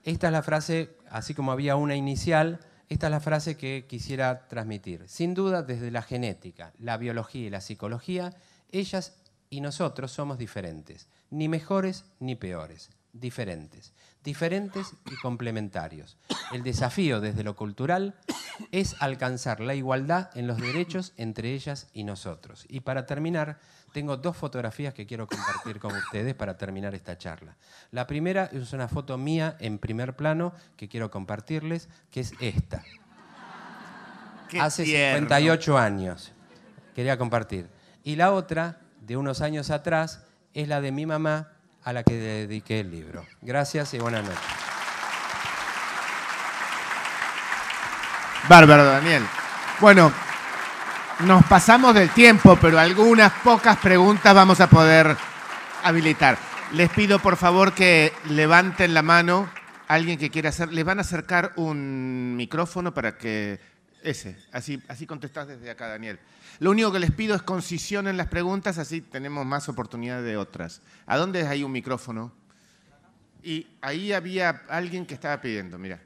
esta es la frase, así como había una inicial, esta es la frase que quisiera transmitir. Sin duda, desde la genética, la biología y la psicología, ellas y nosotros somos diferentes. Ni mejores ni peores. Diferentes. Diferentes y complementarios. El desafío desde lo cultural es alcanzar la igualdad en los derechos entre ellas y nosotros. Y para terminar, tengo 2 fotografías que quiero compartir con ustedes para terminar esta charla. La primera es una foto mía en primer plano que quiero compartirles, que es esta. Hace 58 años. Quería compartir. Y la otra, de unos años atrás, es la de mi mamá, a la que dediqué el libro. Gracias y buenas noches. Bárbaro, Daniel. Bueno, nos pasamos del tiempo, pero algunas pocas preguntas vamos a poder habilitar. Les pido, por favor, que levanten la mano. Alguien que quiera hacer... Les van a acercar un micrófono para que... Así contestás desde acá, Daniel. Lo único que les pido es concisión en las preguntas, así tenemos más oportunidad de otras. ¿A dónde hay un micrófono? Y ahí había alguien que estaba pidiendo, mira.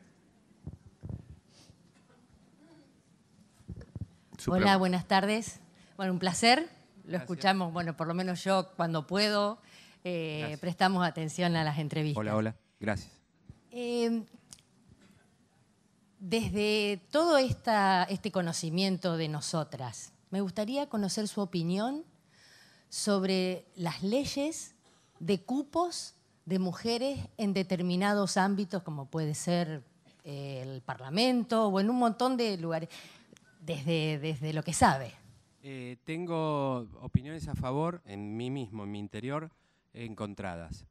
Hola, buenas tardes. Bueno, un placer. Lo escuchamos, bueno, por lo menos yo cuando puedo, prestamos atención a las entrevistas. Hola, gracias. Desde todo este conocimiento de nosotras, me gustaría conocer su opinión sobre las leyes de cupos de mujeres en determinados ámbitos, como puede ser el Parlamento o en un montón de lugares, desde lo que sabe. Tengo opiniones a favor en mí mismo, en mi interior, encontradas.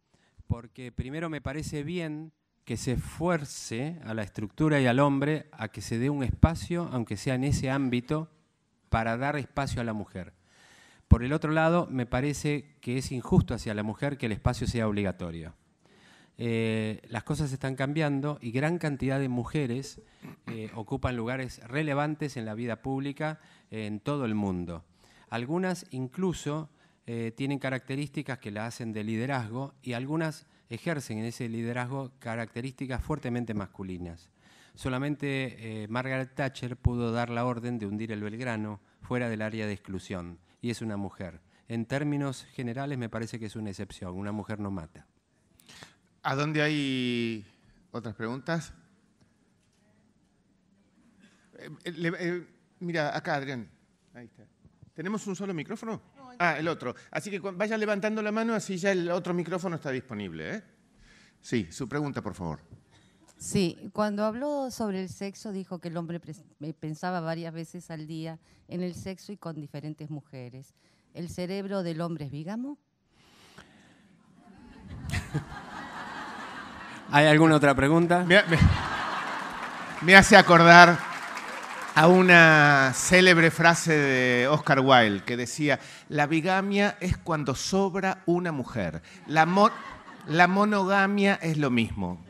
Porque primero me parece bien que se esfuerce a la estructura y al hombre a que se dé un espacio, aunque sea en ese ámbito, para dar espacio a la mujer. Por el otro lado, me parece que es injusto hacia la mujer que el espacio sea obligatorio. Las cosas están cambiando y gran cantidad de mujeres ocupan lugares relevantes en la vida pública en todo el mundo. Algunas incluso tienen características que la hacen de liderazgo y algunas ejercen en ese liderazgo características fuertemente masculinas. Solamente Margaret Thatcher pudo dar la orden de hundir el Belgrano fuera del área de exclusión, y es una mujer. En términos generales me parece que es una excepción, una mujer no mata. ¿A dónde hay otras preguntas? Mira, acá, Adrián. Ahí está. ¿Tenemos un solo micrófono? Ah, el otro. Así que vayan levantando la mano, así ya el otro micrófono está disponible, ¿eh? Sí, su pregunta, por favor. Sí, cuando habló sobre el sexo dijo que el hombre pensaba varias veces al día en el sexo y con diferentes mujeres. ¿El cerebro del hombre es bígamo? ¿Hay alguna otra pregunta? Me hace acordar a una célebre frase de Oscar Wilde que decía: la bigamia es cuando sobra una mujer. La monogamia es lo mismo.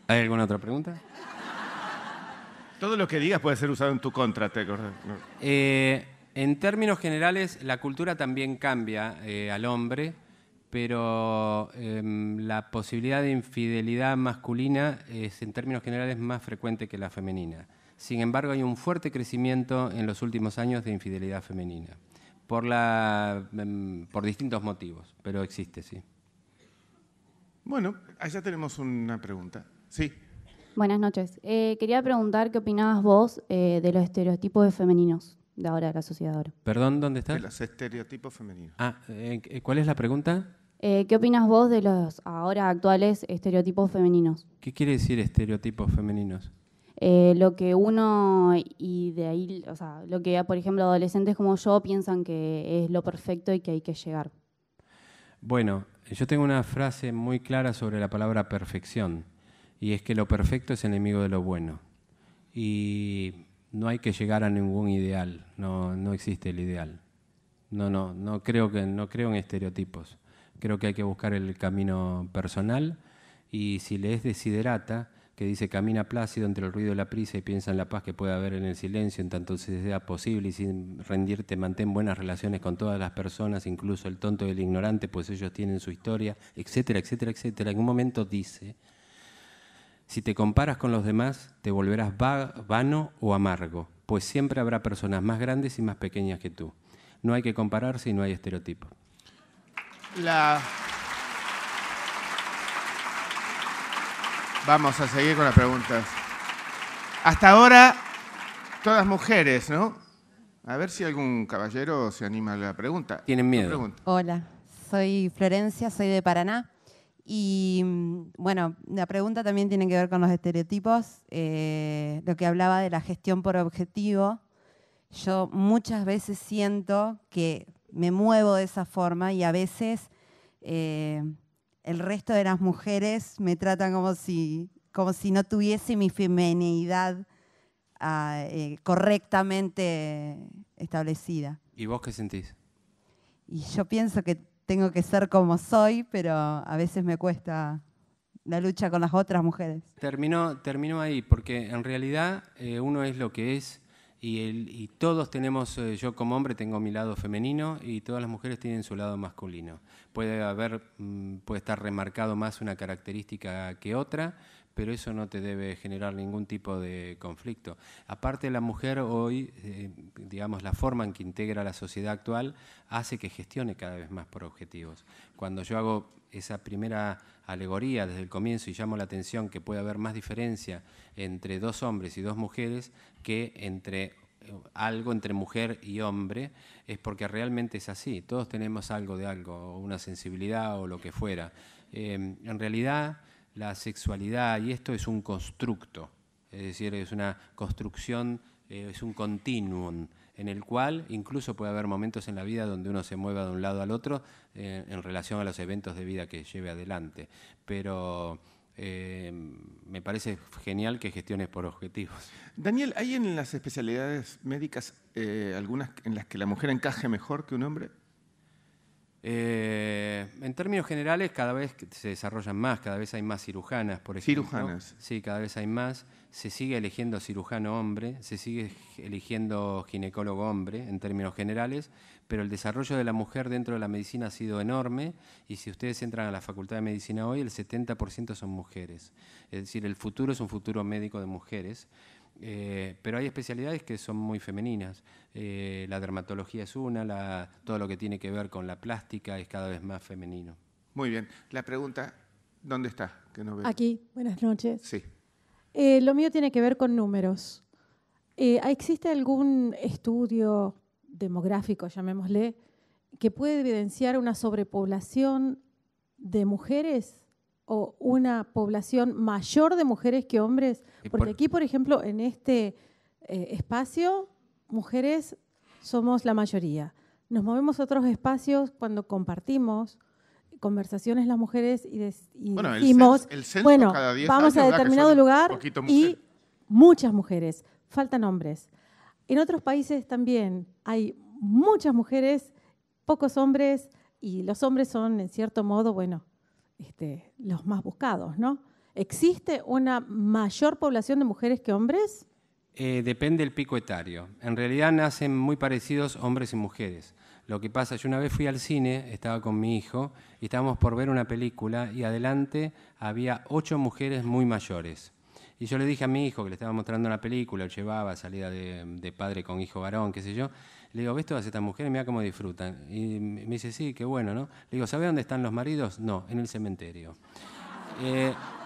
¿Hay alguna otra pregunta? Todo lo que digas puede ser usado en tu contra, ¿te acordás? No. En términos generales, la cultura también cambia al hombre, pero la posibilidad de infidelidad masculina es, en términos generales, más frecuente que la femenina. Sin embargo, hay un fuerte crecimiento en los últimos años de infidelidad femenina, por distintos motivos, pero existe, sí. Bueno, allá tenemos una pregunta. Sí. Buenas noches. Quería preguntar qué opinabas vos de los estereotipos de femeninos de ahora, de la sociedad ahora. Perdón, ¿dónde está? De los estereotipos femeninos. ¿Cuál es la pregunta? ¿Qué opinas vos de los ahora actuales estereotipos femeninos? ¿Qué quiere decir estereotipos femeninos? Lo que uno, y de ahí, o sea, lo que, por ejemplo, adolescentes como yo piensan que es lo perfecto y que hay que llegar. Bueno, yo tengo una frase muy clara sobre la palabra perfección, y es que lo perfecto es enemigo de lo bueno. Y no hay que llegar a ningún ideal, no existe el ideal. No creo en estereotipos. Creo que hay que buscar el camino personal, y si lees Desiderata, que dice: camina plácido entre el ruido y la prisa y piensa en la paz que puede haber en el silencio, en tanto sea posible, y sin rendirte mantén buenas relaciones con todas las personas, incluso el tonto y el ignorante, pues ellos tienen su historia, etcétera, etcétera, etcétera. En un momento dice: si te comparas con los demás, te volverás vano o amargo, pues siempre habrá personas más grandes y más pequeñas que tú. No hay que compararse y no hay estereotipos. Vamos a seguir con las preguntas. Hasta ahora, todas mujeres, ¿no? A ver si algún caballero se anima a la pregunta. Tienen miedo. Hola, soy Florencia, soy de Paraná. Y bueno, la pregunta también tiene que ver con los estereotipos. Lo que hablaba de la gestión por objetivo. Yo muchas veces siento que me muevo de esa forma y a veces el resto de las mujeres me tratan como si no tuviese mi feminidad correctamente establecida. ¿Y vos qué sentís? Y yo pienso que tengo que ser como soy, pero a veces me cuesta la lucha con las otras mujeres. Termino ahí, porque en realidad uno es lo que es, y todos tenemos, yo como hombre tengo mi lado femenino y todas las mujeres tienen su lado masculino. Puede estar remarcado más una característica que otra, pero eso no te debe generar ningún tipo de conflicto. Aparte, la mujer hoy, digamos, la forma en que integra la sociedad actual hace que gestione cada vez más por objetivos. Cuando yo hago esa primera alegoría desde el comienzo y llamo la atención que puede haber más diferencia entre dos hombres y dos mujeres que entre mujer y hombre, es porque realmente es así. Todos tenemos algo de algo, una sensibilidad o lo que fuera. En realidad, la sexualidad y esto es un constructo, es decir, es una construcción, es un continuum en el cual incluso puede haber momentos en la vida donde uno se mueva de un lado al otro en relación a los eventos de vida que lleve adelante. Pero me parece genial que gestiones por objetivos. Daniel, ¿hay en las especialidades médicas algunas en las que la mujer encaje mejor que un hombre? En términos generales, cada vez se desarrollan más, cada vez hay más cirujanas, por ejemplo. Cirujanas. Sí, cada vez hay más. Se sigue eligiendo cirujano hombre, se sigue eligiendo ginecólogo hombre, en términos generales, pero el desarrollo de la mujer dentro de la medicina ha sido enorme, y si ustedes entran a la Facultad de Medicina hoy, el 70% son mujeres. Es decir, el futuro es un futuro médico de mujeres. Pero hay especialidades que son muy femeninas. La dermatología es una, todo lo que tiene que ver con la plástica es cada vez más femenino. Muy bien. La pregunta, ¿dónde está? Que no veo. Aquí, buenas noches. Sí. Lo mío tiene que ver con números. ¿Existe algún estudio demográfico, llamémosle, que puede evidenciar una sobrepoblación de mujeres o una población mayor de mujeres que hombres? Porque aquí, por ejemplo, en este espacio, mujeres somos la mayoría. Nos movemos a otros espacios cuando compartimos conversaciones las mujeres y Bueno, decimos, el censo bueno, cada 10 vamos a años da que determinado son lugar poquito y mujeres. muchas mujeres, faltan hombres. En otros países también hay muchas mujeres, pocos hombres, y los hombres son, en cierto modo, bueno, los más buscados, ¿no? ¿Existe una mayor población de mujeres que hombres? Depende del pico etario. En realidad nacen muy parecidos hombres y mujeres. Lo que pasa, yo una vez fui al cine, estaba con mi hijo, y estábamos por ver una película, y adelante había 8 mujeres muy mayores. Y yo le dije a mi hijo, que le estaba mostrando una película, lo llevaba, salida de padre con hijo varón, qué sé yo, le digo, ¿ves todas estas mujeres? Mira cómo disfrutan. Y me dice, sí, qué bueno, ¿no? Le digo, ¿sabe dónde están los maridos? No, en el cementerio.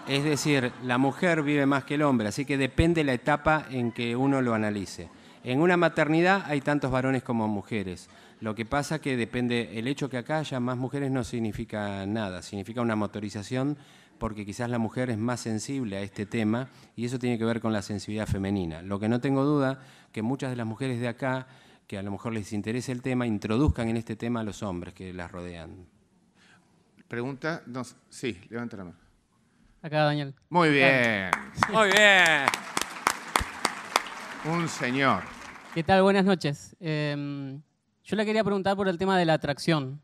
Es decir, la mujer vive más que el hombre, así que depende la etapa en que uno lo analice. En una maternidad hay tantos varones como mujeres. Lo que pasa que depende, el hecho que acá haya más mujeres no significa nada, significa una motorización, porque quizás la mujer es más sensible a este tema y eso tiene que ver con la sensibilidad femenina. Lo que no tengo duda que muchas de las mujeres de acá, que a lo mejor les interese el tema, introduzcan en este tema a los hombres que las rodean. Pregunta, no, sí, levanta la mano. Acá, Daniel. Muy bien. Muy bien. Un señor. ¿Qué tal? Buenas noches. Yo le quería preguntar por el tema de la atracción.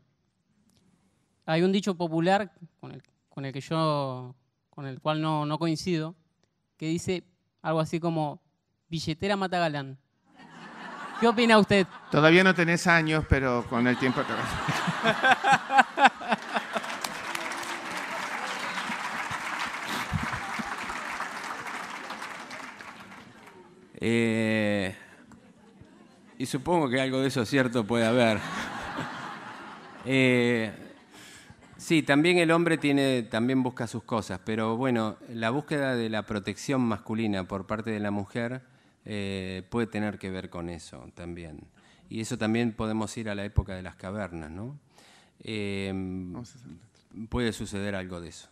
Hay un dicho popular con el cual no coincido, que dice algo así como billetera mata galán. ¿Qué opina usted? Todavía no tenés años, pero con el tiempo te vas. Y supongo que algo de eso cierto puede haber. Sí, también el hombre también busca sus cosas, pero bueno, la búsqueda de la protección masculina por parte de la mujer puede tener que ver con eso también. Y eso también podemos ir a la época de las cavernas, ¿no? Puede suceder algo de eso.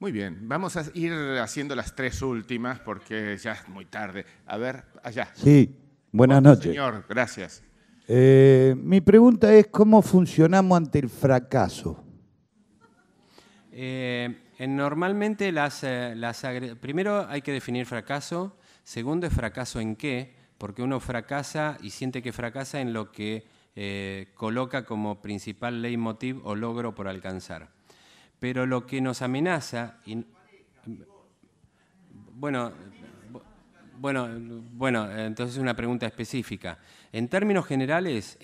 Muy bien, vamos a ir haciendo las 3 últimas porque ya es muy tarde. A ver, allá. Sí, buenas noches. Señor, gracias. Mi pregunta es, ¿cómo funcionamos ante el fracaso? Normalmente primero hay que definir fracaso, segundo es fracaso en qué, porque uno fracasa y siente que fracasa en lo que coloca como principal leitmotiv o logro por alcanzar. Pero lo que nos amenaza, bueno, entonces es una pregunta específica. En términos generales,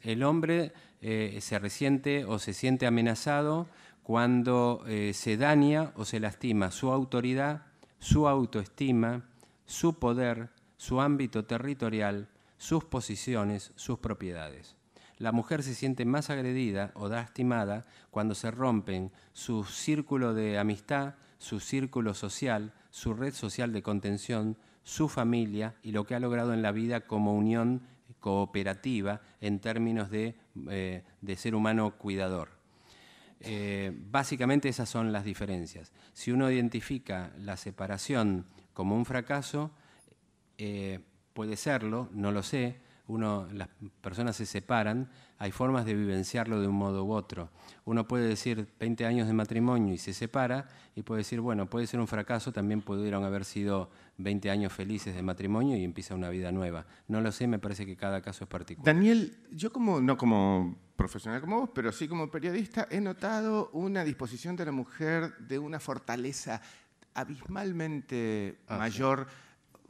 el hombre se resiente o se siente amenazado cuando se daña o se lastima su autoridad, su autoestima, su poder, su ámbito territorial, sus posiciones, sus propiedades. La mujer se siente más agredida o lastimada cuando se rompen su círculo de amistad, su círculo social, su red social de contención, su familia y lo que ha logrado en la vida como unión cooperativa en términos de ser humano cuidador. Básicamente esas son las diferencias. Si uno identifica la separación como un fracaso, puede serlo, no lo sé, las personas se separan, hay formas de vivenciarlo de un modo u otro. Uno puede decir 20 años de matrimonio y se separa, y puede decir, bueno, puede ser un fracaso, también pudieron haber sido 20 años felices de matrimonio y empieza una vida nueva. No lo sé, me parece que cada caso es particular. Daniel, yo no como profesional como vos, pero sí como periodista, he notado una disposición de la mujer de una fortaleza abismalmente mayor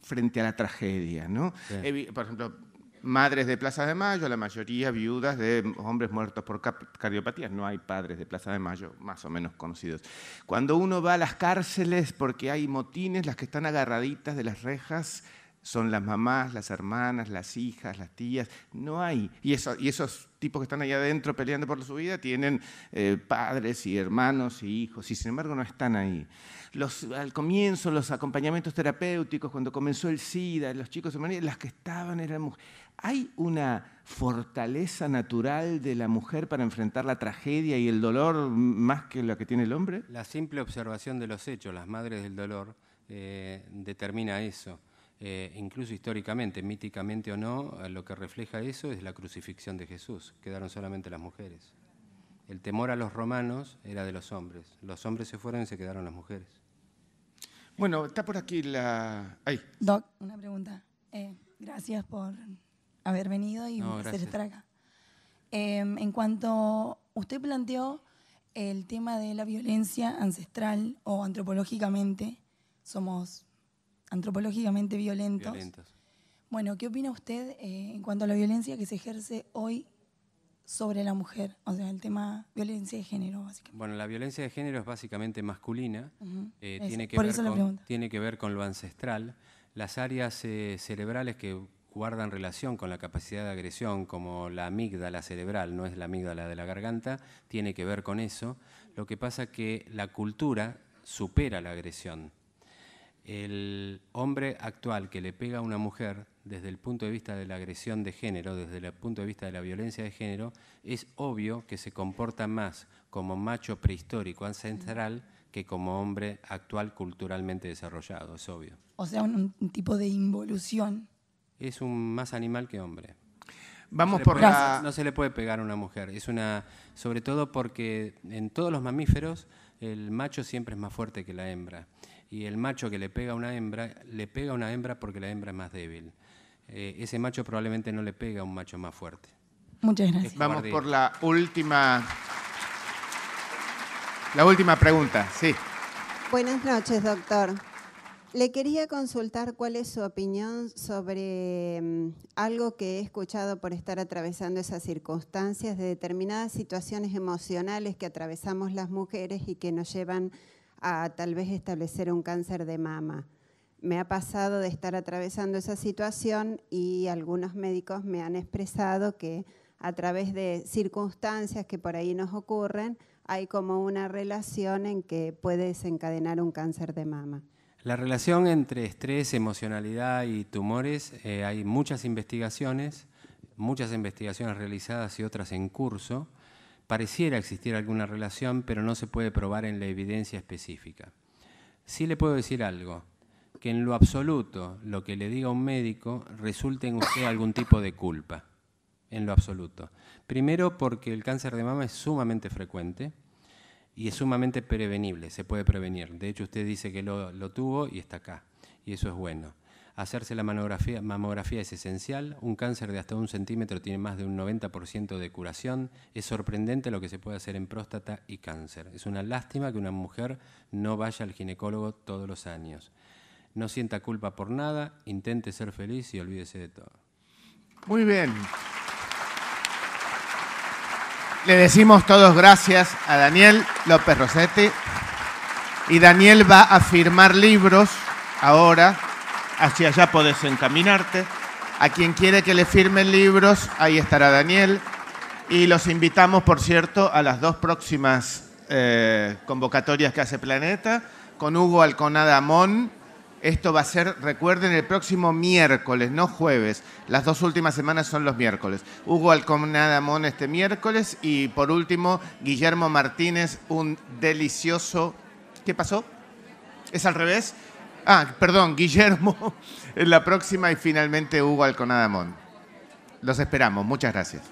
frente a la tragedia, ¿no? Sí. Por ejemplo, madres de Plaza de Mayo, la mayoría viudas de hombres muertos por cardiopatías. No hay padres de Plaza de Mayo más o menos conocidos. Cuando uno va a las cárceles porque hay motines, las que están agarraditas de las rejas son las mamás, las hermanas, las hijas, las tías. No hay. Y esos tipos que están allá adentro peleando por su vida tienen padres y hermanos y hijos, y sin embargo no están ahí. Al comienzo, los acompañamientos terapéuticos, cuando comenzó el SIDA, los chicos se morían, las que estaban eran mujeres. ¿Hay una fortaleza natural de la mujer para enfrentar la tragedia y el dolor más que la que tiene el hombre? La simple observación de los hechos, las madres del dolor, determina eso. Incluso históricamente, míticamente o no, lo que refleja eso es la crucifixión de Jesús. Quedaron solamente las mujeres. El temor a los romanos era de los hombres. Los hombres se fueron y se quedaron las mujeres. Bueno, está por aquí la... Ahí. Doc, una pregunta. Gracias por haber venido y un placer estar acá. En cuanto usted planteó el tema de la violencia ancestral o antropológicamente, somos antropológicamente violentos. Bueno, ¿qué opina usted en cuanto a la violencia que se ejerce hoy sobre la mujer? O sea, el tema violencia de género, básicamente. Bueno, la violencia de género es básicamente masculina. Tiene que ver con lo ancestral. Las áreas cerebrales que guardan relación con la capacidad de agresión, como la amígdala cerebral, no es la amígdala de la garganta, tiene que ver con eso. Lo que pasa es que la cultura supera la agresión. El hombre actual que le pega a una mujer desde el punto de vista de la agresión de género, desde el punto de vista de la violencia de género, es obvio que se comporta más como macho prehistórico ancestral que como hombre actual culturalmente desarrollado, es obvio. O sea, un tipo de involución. Es un más animal que hombre. No se le puede pegar a una mujer, sobre todo porque en todos los mamíferos el macho siempre es más fuerte que la hembra. Y el macho que le pega a una hembra porque la hembra es más débil. Ese macho probablemente no le pega a un macho más fuerte. Muchas gracias. Vamos por la última pregunta. Sí. Buenas noches, doctor. Le quería consultar cuál es su opinión sobre algo que he escuchado por estar atravesando esas circunstancias de determinadas situaciones emocionales que atravesamos las mujeres y que nos llevan a tal vez establecer un cáncer de mama. Me ha pasado de estar atravesando esa situación y algunos médicos me han expresado que a través de circunstancias que por ahí nos ocurren, hay como una relación en que puede desencadenar un cáncer de mama. La relación entre estrés, emocionalidad y tumores, hay muchas investigaciones realizadas y otras en curso. Pareciera existir alguna relación, pero no se puede probar en la evidencia específica. Sí le puedo decir algo, que en lo absoluto lo que le diga un médico resulte en usted algún tipo de culpa, en lo absoluto. Primero porque el cáncer de mama es sumamente frecuente y es sumamente prevenible, se puede prevenir. De hecho, usted dice que lo tuvo y está acá, y eso es bueno. Hacerse la mamografía es esencial. Un cáncer de hasta 1 centímetro tiene más de un 90% de curación. Es sorprendente lo que se puede hacer en próstata y cáncer. Es una lástima que una mujer no vaya al ginecólogo todos los años. No sienta culpa por nada, intente ser feliz y olvídese de todo. Muy bien. Le decimos todos gracias a Daniel López Rossetti. Y Daniel va a firmar libros ahora. Hacia allá podés encaminarte. A quien quiere que le firmen libros, ahí estará Daniel. Y los invitamos, por cierto, a las 2 próximas convocatorias que hace Planeta, con Hugo Alconada Amón. Esto va a ser, recuerden, el próximo miércoles, no jueves. Las 2 últimas semanas son los miércoles. Hugo Alconada Amón este miércoles y, por último, Guillermo Martínez, un delicioso... ¿Qué pasó? ¿Es al revés? Perdón, Guillermo en la próxima y finalmente Hugo Alconada Amón. Los esperamos. Muchas gracias.